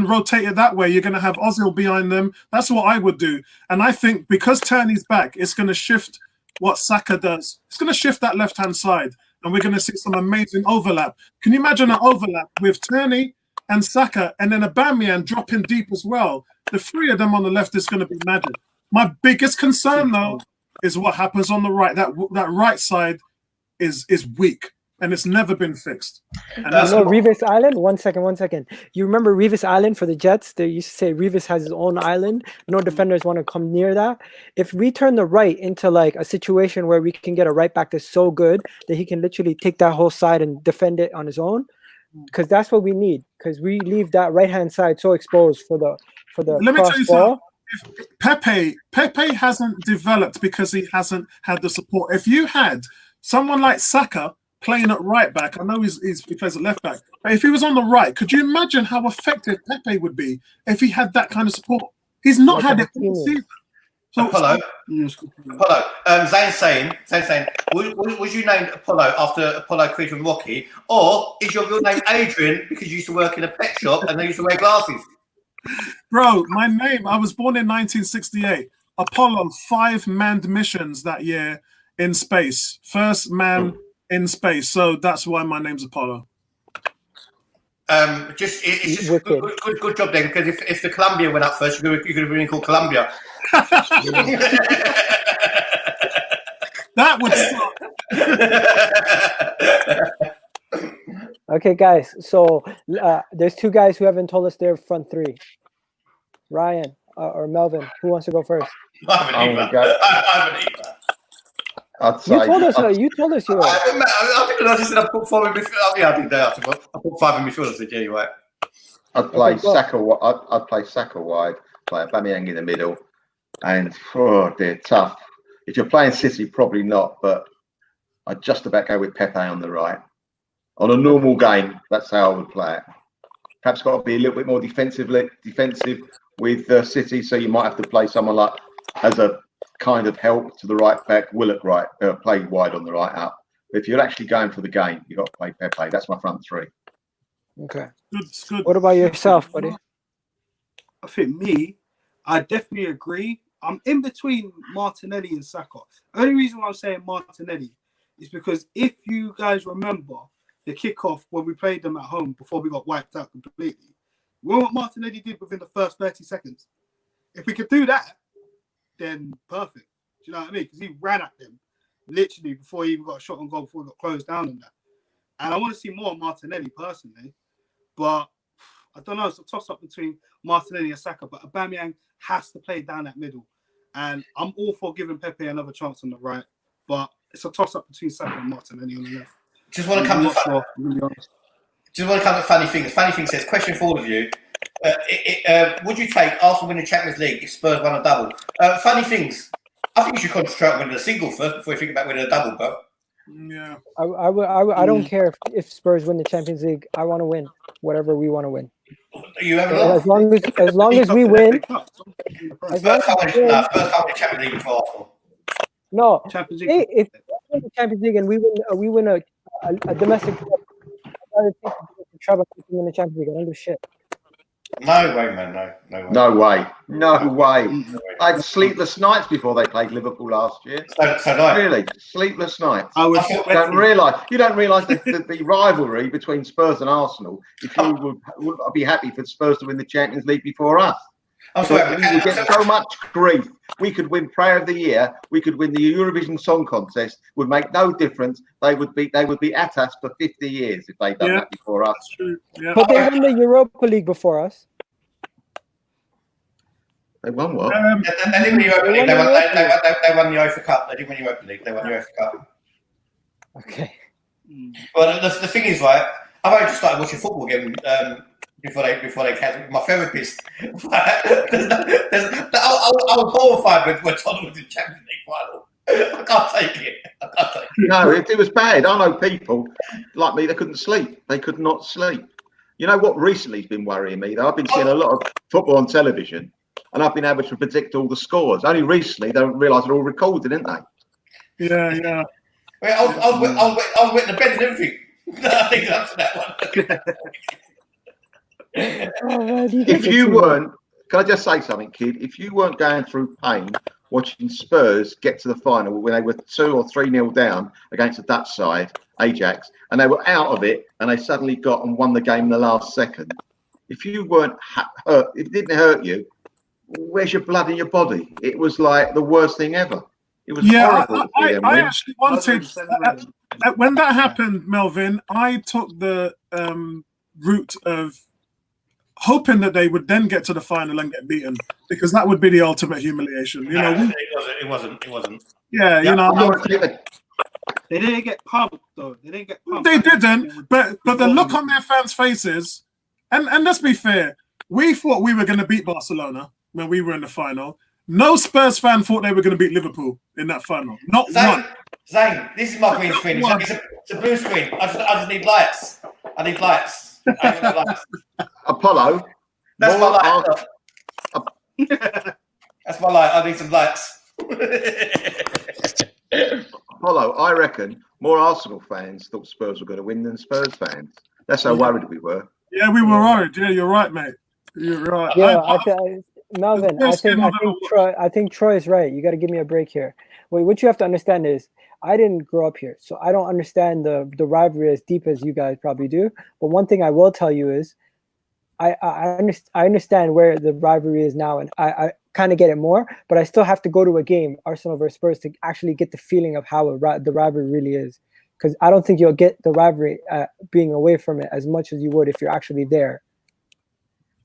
rotate it that way. You're going to have Ozil behind them. That's what I would do. And I think because Tierney's back, it's going to shift what Saka does. It's going to shift that left-hand side, and we're going to see some amazing overlap. Can you imagine an overlap with Tierney and Saka, and then Aubameyang dropping deep as well? The 3 of them on the left is going to be magic. My biggest concern, though, is what happens on the right. That right side is weak, and it's never been fixed. And that's Revis Island? One second. You remember Revis Island for the Jets? They used to say Revis has his own island. No defenders want to come near that. If we turn the right into like a situation where we can get a right back that's so good that he can literally take that whole side and defend it on his own, because that's what we need. Because we leave that right-hand side so exposed for the Let me tell you ball. something. Pepe hasn't developed because he hasn't had the support. If you had someone like Saka playing at right back, I know he plays at left back, but if he was on the right, could you imagine how effective Pepe would be if he had that kind of support? He's not had it all season. So, Apollo. Zane's saying, was you named Apollo after Apollo Creed from Rocky, or is your real name Adrian because you used to work in a pet shop and they used to wear glasses? Bro, my name, I was born in 1968. Apollo 5 manned missions that year in space. First man in space. So that's why my name's Apollo. It's just good job then, because if the Columbia went up first, you could have been called Columbia. That would suck. Okay, guys. So there's 2 guys who haven't told us their front 3. Ryan or Melvin. Who wants to go first? I haven't either. I'd say You told us you were. I think I just said I put 5 in midfield. Yeah, I did that. I put 5 in midfield. I said, yeah, you're right. I'd play Saka. I'd play Saka wide, play Aubameyang in the middle, and they're tough. If you're playing City, probably not, but I'd just about go with Pepe on the right. On a normal game, that's how I would play it. Perhaps got to be a little bit more defensive with City, so you might have to play someone like as a kind of help to the right back, Willock right, play wide on the right up. But if you're actually going for the game, you've got to play Pepe. That's my front 3. Okay. Good. What about yourself, buddy? I think I definitely agree. I'm in between Martinelli and Saka. The only reason why I'm saying Martinelli is because if you guys remember the kickoff when we played them at home before we got wiped out completely, what Martinelli did within the first 30 seconds. If we could do that, then perfect. Do you know what I mean? Because he ran at them literally before he even got a shot on goal, before he got closed down and that. And I want to see more Martinelli personally, but I don't know. It's a toss-up between Martinelli and Saka, but Aubameyang has to play down that middle. And I'm all for giving Pepe another chance on the right, but it's a toss-up between Saka and Martinelli on the left. Just want to come to funny things. Funny thing says, question for all of you. Would you take Arsenal win the Champions League if Spurs won a double? Funny things. I think you should concentrate on winning a single first before you think about winning a double, bro. Yeah. I don't care if Spurs win the Champions League. I want to win whatever we want to win. You have as long as we win. First time win the Champions League for Arsenal. No, Champions League. If we win the Champions League and we win a domestic cup, I'd rather take the trouble to win the Champions League. I don't do shit. No way, man. No way. I had sleepless nights before they played Liverpool last year. So really, sleepless nights. You don't realise the rivalry between Spurs and Arsenal. If you would be happy for Spurs to win the Champions League before us. I'm sorry, we would get so much grief. We could win Player of the Year. We could win the Eurovision Song Contest. Would make no difference. They would be at us for 50 years if they'd done that before us. True. Yeah. But they won the Europa League before us. They won what? They didn't win the Europa League. They won the UEFA Cup. They didn't win the Europa League. They won the UEFA Cup. Okay. Well, the thing is, right, I've only just started watching football again before they cancelled. My therapist. I was horrified when Tottenham was in Champions League final. I can't take it. No, it was bad. I know people like me that couldn't sleep. They could not sleep. You know what recently has been worrying me, though? I've been seeing a lot of football on television, and I've been able to predict all the scores. Only recently, they don't realise they're all recorded, didn't they? Yeah. Well, I was wetting the bed and everything. I think that's that one. If you weren't, can I just say something, kid? If you weren't going through pain watching Spurs get to the final when they were 2 or 3-0 down against the Dutch side, Ajax, and they were out of it, and they suddenly got and won the game in the last second. If you weren't hurt, if it didn't hurt you, where's your blood in your body? It was like the worst thing ever. It was horrible. I actually wanted when that happened, Melvin. I took the route of hoping that they would then get to the final and get beaten, because that would be the ultimate humiliation. You know, it wasn't. Yeah, you know. They didn't get pumped though. They didn't. But the look on their fans' faces, and let's be fair, we thought we were going to beat Barcelona when we were in the final. No Spurs fan thought they were going to beat Liverpool in that final. Not one. Zane, this is my green screen. It's a blue screen. I just need lights. I need lights. Apollo. That's my light. That's my light. I need some lights. Apollo, I reckon more Arsenal fans thought Spurs were going to win than Spurs fans. That's how worried we were. Yeah, we were worried. Yeah, you're right, mate. You're right. Yeah, Melvin, I think Troy is right. You got to give me a break here. What you have to understand is I didn't grow up here, so I don't understand the rivalry as deep as you guys probably do. But one thing I will tell you is I understand where the rivalry is now, and I kind of get it more. But I still have to go to a game, Arsenal versus Spurs, to actually get the feeling of how the rivalry really is. Because I don't think you'll get the rivalry being away from it as much as you would if you're actually there.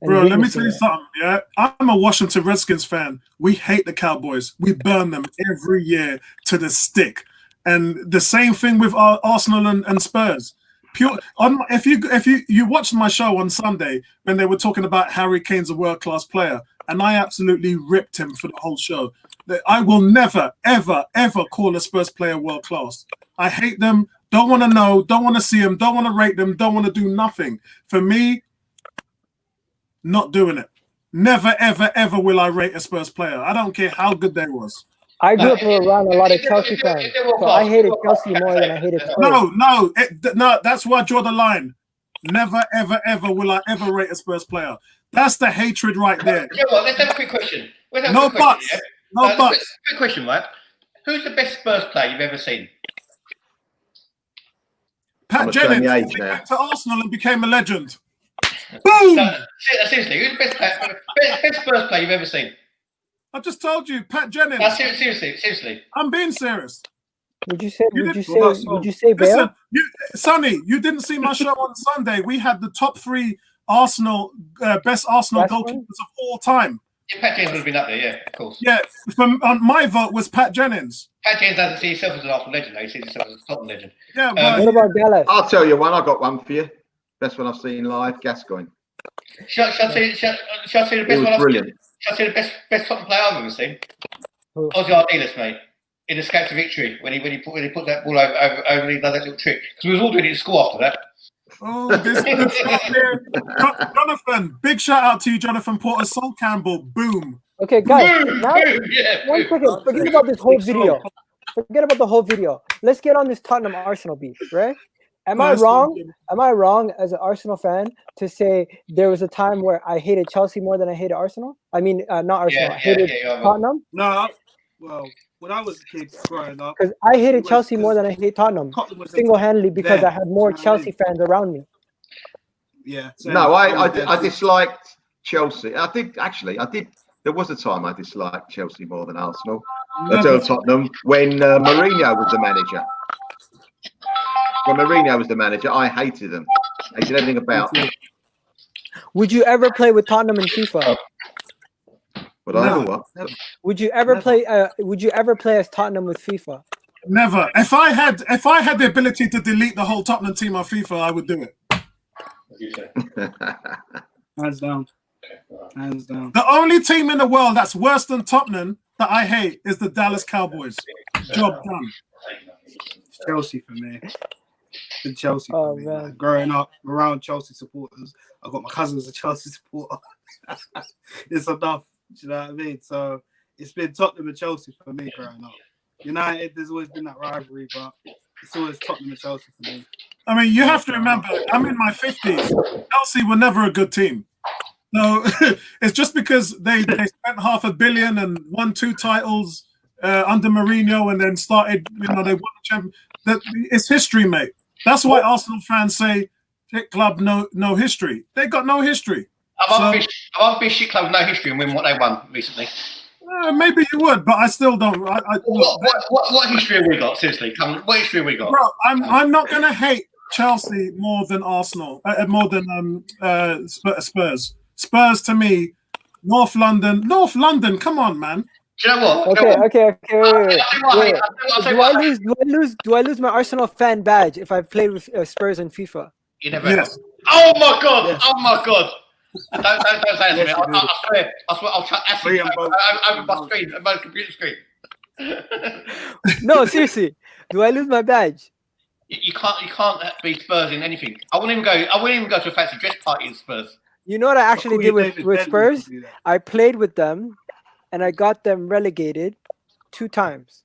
Bro, let me tell you something, yeah? I'm a Washington Redskins fan. We hate the Cowboys. We burn them every year to the stick. And the same thing with Arsenal and Spurs. If you watched my show on Sunday when they were talking about Harry Kane's a world-class player, and I absolutely ripped him for the whole show. I will never, ever, ever call a Spurs player world-class. I hate them, don't want to know, don't want to see them, don't want to rate them, don't want to do nothing. For me, not doing it. Never, ever, ever will I rate a Spurs player. I don't care how good they was. I grew up around a lot of Chelsea fans, so I hated Chelsea more than I hated Spurs. No, that's where I draw the line. Never, ever, ever will I ever rate a Spurs player. That's the hatred right there. You know what? Let's have a quick question. No buts. No buts. Quick question, right? Who's the best Spurs player you've ever seen? Pat Jennings. He went to Arsenal and became a legend. Boom! Seriously, who's the best Spurs player you've ever seen? I just told you, Pat Jennings. Seriously. I'm being serious. Would you say Bale? Listen, Sonny, you didn't see my show on Sunday. We had the top 3 Arsenal best Arsenal goalkeepers of all time. Yeah, Pat Jennings would have been up there, yeah, of course. Yeah, my vote was Pat Jennings. Pat Jennings doesn't see himself as an Arsenal legend, though. He sees himself as a Tottenham legend. Yeah, what about Dallas? I'll tell you one. I got one for you. Best one I've seen live, Gascoigne. Shall I see the best one I've seen? Shall I see the best Tottenham player I've ever seen? Ozil Ardiles, mate. In Escape to Victory, when he put that ball over, he does that little trick. Because we was all doing it in school after that. Oh, this good stuff here. Jonathan, big shout out to you, Jonathan Porter. Sol Campbell, boom. Okay, guys, boom, now, boom, yeah, one second. Forget about this whole video. Forget about the whole video. Let's get on this Tottenham Arsenal beef, right? Am I wrong as an Arsenal fan to say there was a time where I hated Chelsea more than I hated Arsenal? I mean, not Arsenal. I hated Tottenham. No, well, when I was a kid growing up, because I hated Chelsea more than I hate Tottenham, single-handedly, because I had more Chelsea fans around me. Yeah. No, I disliked Chelsea. I did. There was a time I disliked Chelsea more than Arsenal. Tottenham when Mourinho was the manager. When Mourinho was the manager, I hated them. I hated everything about them. Would you ever play with Tottenham in FIFA? But I know what. Never. Would you ever Never. play? Would you ever play as Tottenham with FIFA? Never. If I had the ability to delete the whole Tottenham team on FIFA, I would do it. Hands down. Hands down. The only team in the world that's worse than Tottenham that I hate is the Dallas Cowboys. Job done. Chelsea for me. The Chelsea Oh, for me. man. Like, growing up around Chelsea supporters, I got my cousins a Chelsea supporter. It's enough. Do you know what I mean? So it's been Tottenham and Chelsea for me growing up. United, there's always been that rivalry, but it's always Tottenham and Chelsea for me. I mean, you have to remember, I'm in my 50s. Chelsea were never a good team. No, it's just because they spent $500 million and won 2 titles under Mourinho and then started, they won the champion. It's history, mate. That's why Arsenal fans say shit club no history. They got no history. I've been shit club with no history and win what they won recently. Maybe you would, but I still don't. What history have we got? Seriously, what history have we got? Bro, I'm not gonna hate Chelsea more than Arsenal, more than Spurs. Spurs to me, North London. Come on, man. Do you know what? Okay. Wait. Do Do I lose my Arsenal fan badge if I played with Spurs in FIFA? You never. Yes. Oh my god! Yes. Oh my god! Don't say that to me. Yes, I swear. I'll chuck acid over my screen, my computer screen. No, seriously. Do I lose my badge? You can't be Spurs in anything. I wouldn't even go to a fancy dress party in Spurs. You know what I actually did with Spurs? I played with them, and I got them relegated 2 times.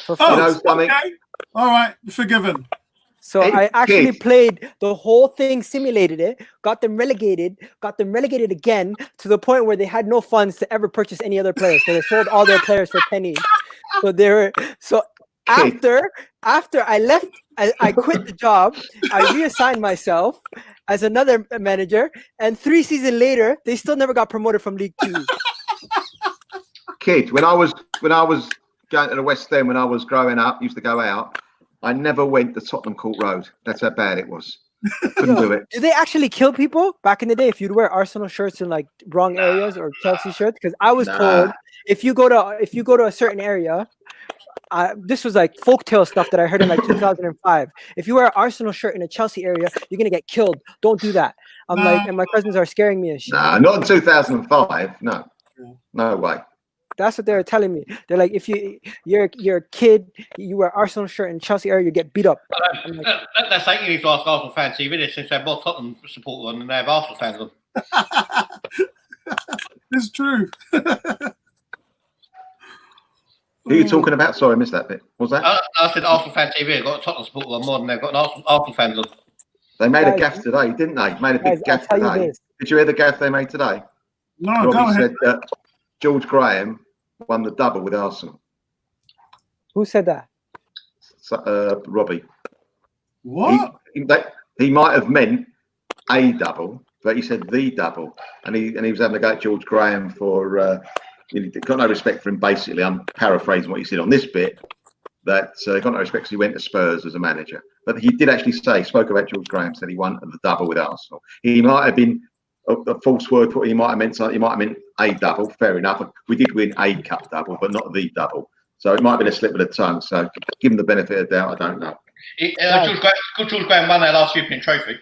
For Oh, You know something? okay. All right, forgiven. So Hey, I actually Keith. played the whole thing, simulated it, got them relegated again to the point where they had no funds to ever purchase any other players. So they sold all their players for pennies. So after I left, I quit the job. I reassigned myself as another manager, and 3 seasons later, they still never got promoted from League 2. Kid, when I was going to the West End when I was growing up, used to go out. I never went to Tottenham Court Road. That's how bad it was. Couldn't do it. Did they actually kill people back in the day if you'd wear Arsenal shirts in like wrong areas or Chelsea shirts? Because I was told if you go to a certain area, this was like folktale stuff that I heard in like 2005. If you wear an Arsenal shirt in a Chelsea area, you're gonna get killed. Don't do that. I'm like, and my cousins are scaring me and shit. Nah, not in 2005. No way. That's what they were telling me. They're like, if you're a kid, you wear Arsenal shirt in Chelsea area, you get beat up. I'm like, That's like you need to ask Arsenal fans TV this since they're more Tottenham supporters on than they have Arsenal fans on. It's true. Who are you talking about? Sorry, I missed that bit. What was that? I said Arsenal fan TV have got a Tottenham supporter on more than they've got an Arsenal fans on. They made a Guys, gaff today, didn't they? Made a big I'll gaff tell you today. this. Did you hear the gaff they made today? No, go Robbie ahead. said that George Graham won the double with Arsenal. Who said that? Robbie. What? He might have meant a double, but he said the double, and he was having a go at George Graham for got no respect for him. Basically, I'm paraphrasing what he said on this bit. That got no respect because he went to Spurs as a manager, but he did actually spoke about George Graham, said he won the double with Arsenal. He might have been a false word. He might have meant something. He might have meant a double. Fair enough. We did win a cup double, but not the double. So it might have been a slip of the tongue. So give him the benefit of the doubt. I don't know. George Graham won their last European trophy.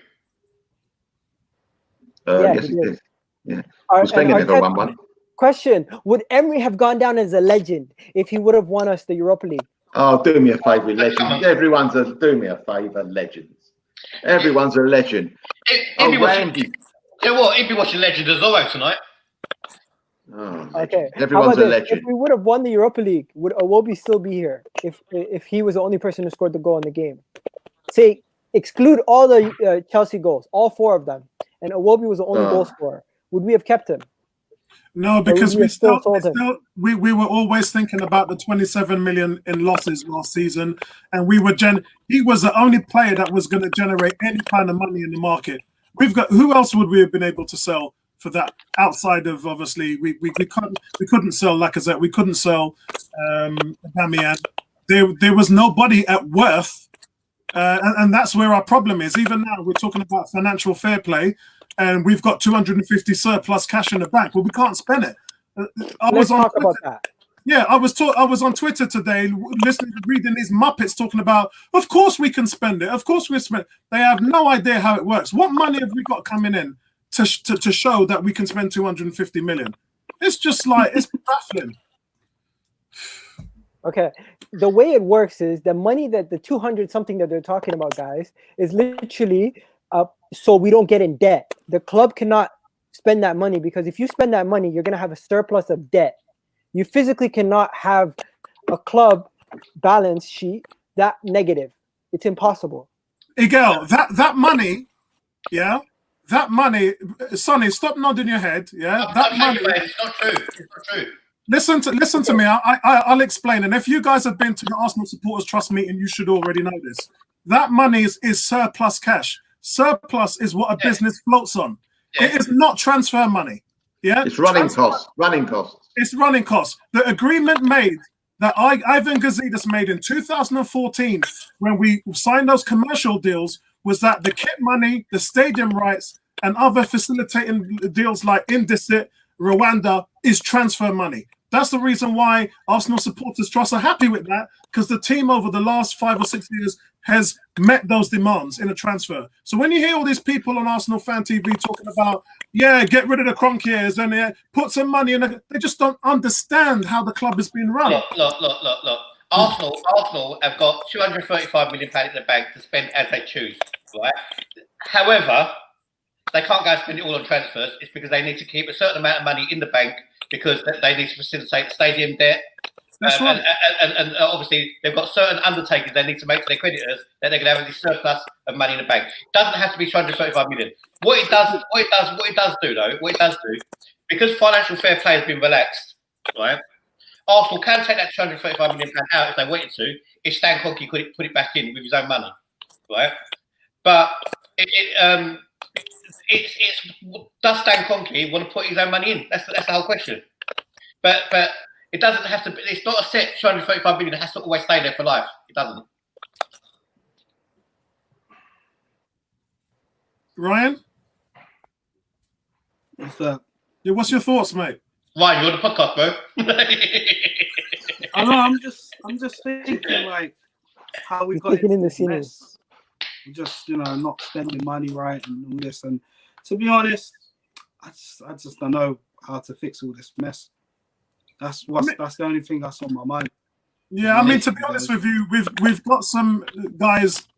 Yes, he did. Yeah. Wenger never won one. Question: would Emery have gone down as a legend if he would have won us the Europa League? Oh, do me a favour, legends. Do me a favour, legends. Everyone's a legend. Randy. You know what? He'd be watching Legend of Zorro tonight. Oh, Okay. Everyone's a legend. If we would have won the Europa League, would Iwobi still be here? If he was the only person who scored the goal in the game, say exclude all the Chelsea goals, all 4 of them, and Iwobi was the only goal scorer, would we have kept him? No, because we were always thinking about the 27 million in losses last season, and he was the only player that was going to generate any kind of money in the market. Who else would we have been able to sell for that outside of obviously we couldn't sell Lacazette, we couldn't sell Aubameyang. There was nobody at worth, and that's where our problem is. Even now we're talking about financial fair play, and we've got 250 surplus cash in the bank. Well, we can't spend it. Let's talk about that. Yeah, I was on Twitter today, reading these Muppets talking about. Of course we can spend it. Of course we spend it. They have no idea how it works. What money have we got coming in to show that we can spend 250 million? It's just like it's baffling. Okay, the way it works is the money that the 200 something that they're talking about, guys, is literally so we don't get in debt. The club cannot spend that money because if you spend that money, you're gonna have a surplus of debt. You physically cannot have a club balance sheet that negative. It's impossible. Miguel, that money, yeah, that money. Sonny, stop nodding your head. Yeah, that money. It's not true. It's not true. Listen to me. I'll explain. And if you guys have been to the Arsenal Supporters Trust meeting, you should already know this. That money is surplus cash. Surplus is what a business floats on. Yeah. It is not transfer money. Yeah, it's running costs. Running costs. It's running costs. The agreement made that Ivan Gazidis made in 2014 when we signed those commercial deals was that the kit money, the stadium rights, and other facilitating deals like Indesit, Rwanda is transfer money. That's the reason why Arsenal Supporters Trust are happy with that, because the team over the last 5 or 6 years has met those demands in a transfer. So when you hear all these people on Arsenal Fan TV talking about, yeah, get rid of the Cronkiers and put some money in, they just don't understand how the club is being run. Look. Arsenal have got £235 million in the bank to spend as they choose, right? However, they can't go and spend it all on transfers. It's because they need to keep a certain amount of money in the bank because they need to facilitate stadium debt. That's right. And obviously, they've got certain undertakings they need to make to their creditors that they're going to have this surplus of money in the bank. It doesn't have to be 235 million. What it does do, because financial fair play has been relaxed, right? Arsenal can take that 235 million pound out if they wanted to, if Stan Kroenke could put it back in with his own money, right? But does Stan Kroenke want to put his own money in? That's the whole question. But it doesn't have to. It's not a set 235 million. It has to always stay there for life. It doesn't. Ryan, What's that? Yeah, what's your thoughts, mate? Ryan, you're on the podcast, bro. I know. I'm just thinking like how we got into this mess. Just not spending money right and all this. And to be honest, I just don't know how to fix all this mess. That's the only thing that's on my mind. Yeah, I mean, to be honest with you, we've got some guys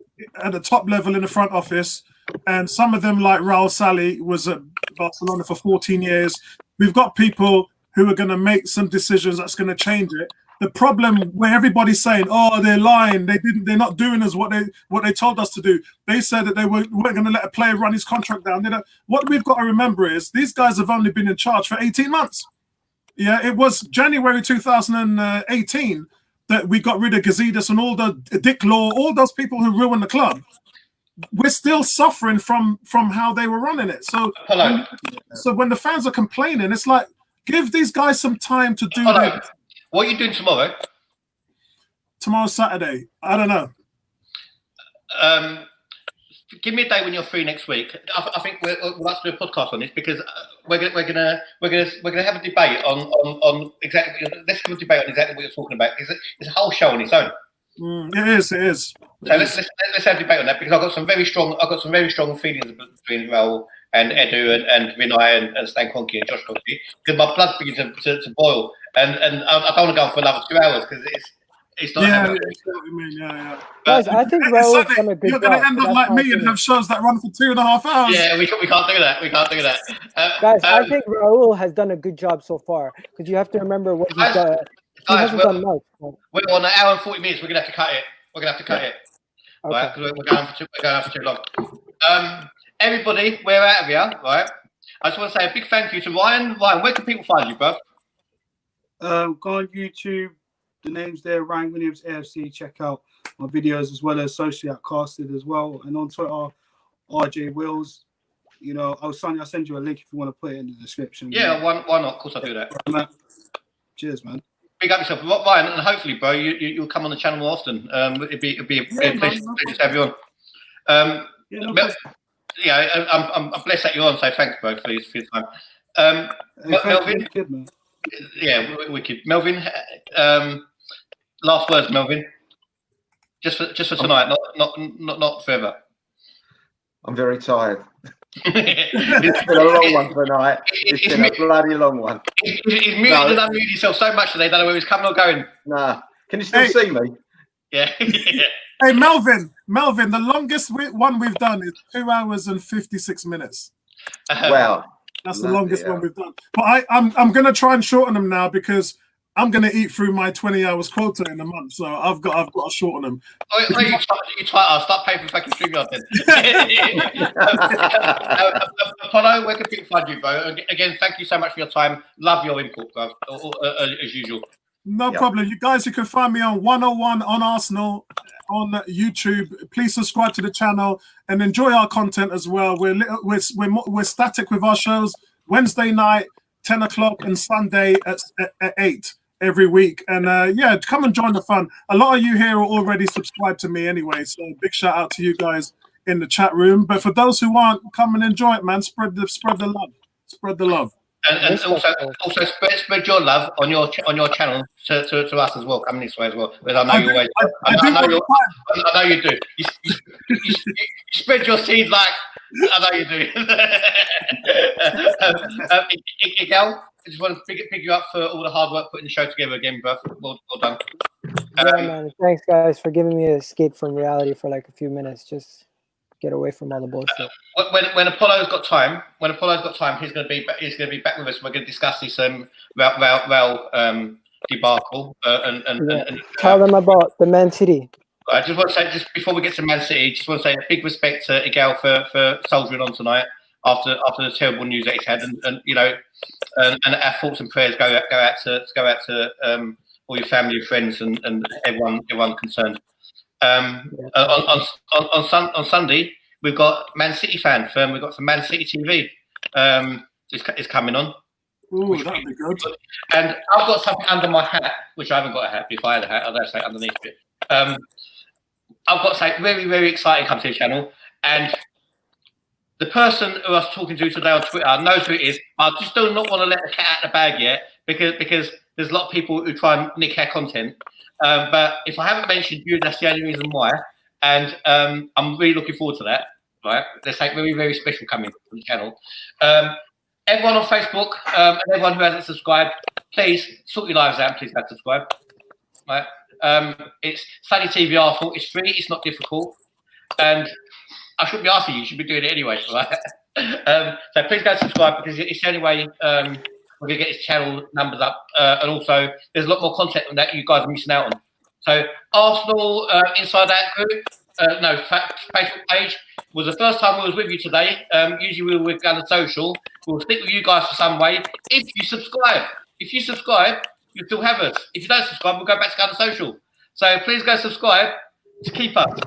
at the top level in the front office, and some of them, like Raul Sali, was at Barcelona for 14 years. We've got people who are going to make some decisions that's going to change it. The problem where everybody's saying, "Oh, they're lying. They're not doing us what they told us to do." They said that they weren't going to let a player run his contract down. What we've got to remember is these guys have only been in charge for 18 months. Yeah, it was January 2018 that we got rid of Gazidis and all the Dick Law, all those people who ruined the club. We're still suffering from how they were running it. So when the fans are complaining, it's like, give these guys some time to do that. What are you doing tomorrow? Tomorrow's Saturday. I don't know. Give me a day when you're free next week. I think we'll have to do a podcast on this because we're gonna have a debate on exactly. Let's have a debate on exactly what you're talking about. It's a whole show on its own. It is. So let's have a debate on that because I've got some very strong feelings between Raul and Edu and Vinay and Stan Kroenke and Josh Kroenke because my blood's beginning to boil and I don't want to go on for another 2 hours because it's not. Yeah, yeah. Guys, I think Raul's done a good job. You're going to end up like me and have shows that run for 2.5 hours. Yeah, we can't do that. We can't do that. Guys, I think Raul has done a good job so far because you have to remember what he's done. He hasn't done much. We're on an hour and 40 minutes. We're going to have to cut it. Okay. Right? Because we're going for too long. Everybody, we're out of here, right? I just want to say a big thank you to Ryan. Ryan, where can people find you, bro? Go on YouTube. The name's there, Ryan Williams AFC. Check out my videos as well as socially at Casted as well. And on Twitter, RJ Wills. Sonny, I'll send you a link if you want to put it in the description. Yeah, why not? Of course I'll do that. Right, cheers, man. Big up yourself, Ryan, and hopefully, bro, you'll come on the channel more often. It'd be a pleasure to have you on. I'm blessed that you're on, so thanks, bro, for your time. Melvin, Yeah, wicked. Melvin, last words, Melvin. Just for tonight, not forever. I'm very tired. It's been a long one tonight. It's been a bloody long one. He's muted and unmuted himself so much today. Don't know where he's coming or going. Nah. Can you still see me? Yeah. Hey, Melvin, the longest one we've done is 2 hours and 56 minutes. Wow. That's the longest one we've done. But I'm going to try and shorten them now because I'm going to eat through my 20 hours quota in a month. So I've got to shorten them. Oh, you I'll start paying for fucking StreamYard then. Apollo, where can people find you, bro? Again, thank you so much for your time. Love your input, bro, as usual. No problem. You guys, you can find me on 101 on Arsenal on YouTube. Please subscribe to the channel and enjoy our content as well. We're static with our shows. Wednesday night, 10 o'clock, and Sunday at 8 every week. And yeah, come and join the fun. A lot of you here are already subscribed to me anyway, so big shout out to you guys in the chat room. But for those who aren't, come and enjoy it, man. Spread the love. Spread the love. And also spread your love on your channel to us as well. Coming this way as well. I know you do. You spread your seed like I know you do. Miguel, I just want to pick you up for all the hard work putting the show together again, bro. Well done. Yeah, man. Thanks, guys, for giving me an escape from reality for like a few minutes. Just get away from all the bullshit. When Apollo's got time, he's going to be back with us. We're going to discuss this Raul debacle and tell them about the Man City. I just want to say, just before we get to Man City, just want to say a big respect to Miguel for soldiering on tonight after the terrible news that he's had, and you know, and our thoughts and prayers go out to all your family and friends and everyone concerned. On Sunday, we've got Man City fan firm. We've got some Man City TV. It's coming on. Ooh, that'd be good. And I've got something under my hat, which I haven't got a hat. If I had a hat, I'd say underneath it. I've got something very, very exciting come to the channel, and the person who I was talking to today on Twitter knows who it is. I just do not want to let the cat out of the bag yet because there's a lot of people who try and nick our content. But if I haven't mentioned you, that's the only reason why. And I'm really looking forward to that. Right, there's something very, very special coming to the channel. Everyone on Facebook and everyone who hasn't subscribed, please sort your lives out and please go subscribe. Right. It's Sunny TV Arsenal. It's free. It's not difficult, and I shouldn't be asking you. You should be doing it anyway, right? So please go subscribe because it's the only way we're gonna get this channel numbers up. And also, there's a lot more content than that you guys are missing out on. So Arsenal Inside Out group, Facebook page was the first time we was with you today. Usually we were with Gunner Social. We'll stick with you guys for some way. If you subscribe, you still have us. If you don't subscribe, we'll go back to Gunner Social. So please go subscribe to keep up.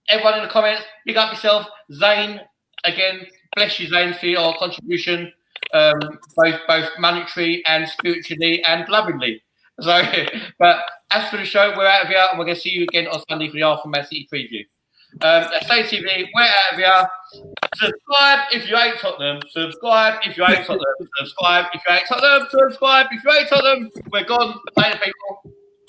Everyone in the comments, big up yourself. Zane, again, bless you, Zane, for your contribution, both monetary and spiritually and lovingly. So, but as for the show, we're out of here, and we're going to see you again on Sunday for the Arsenal Man City preview. Stay TV, we're out of here. Subscribe if you ain't Tottenham. Subscribe if you ain't Tottenham. Subscribe if you ain't Tottenham. Subscribe if you ain't Tottenham. We're gone. Later, people.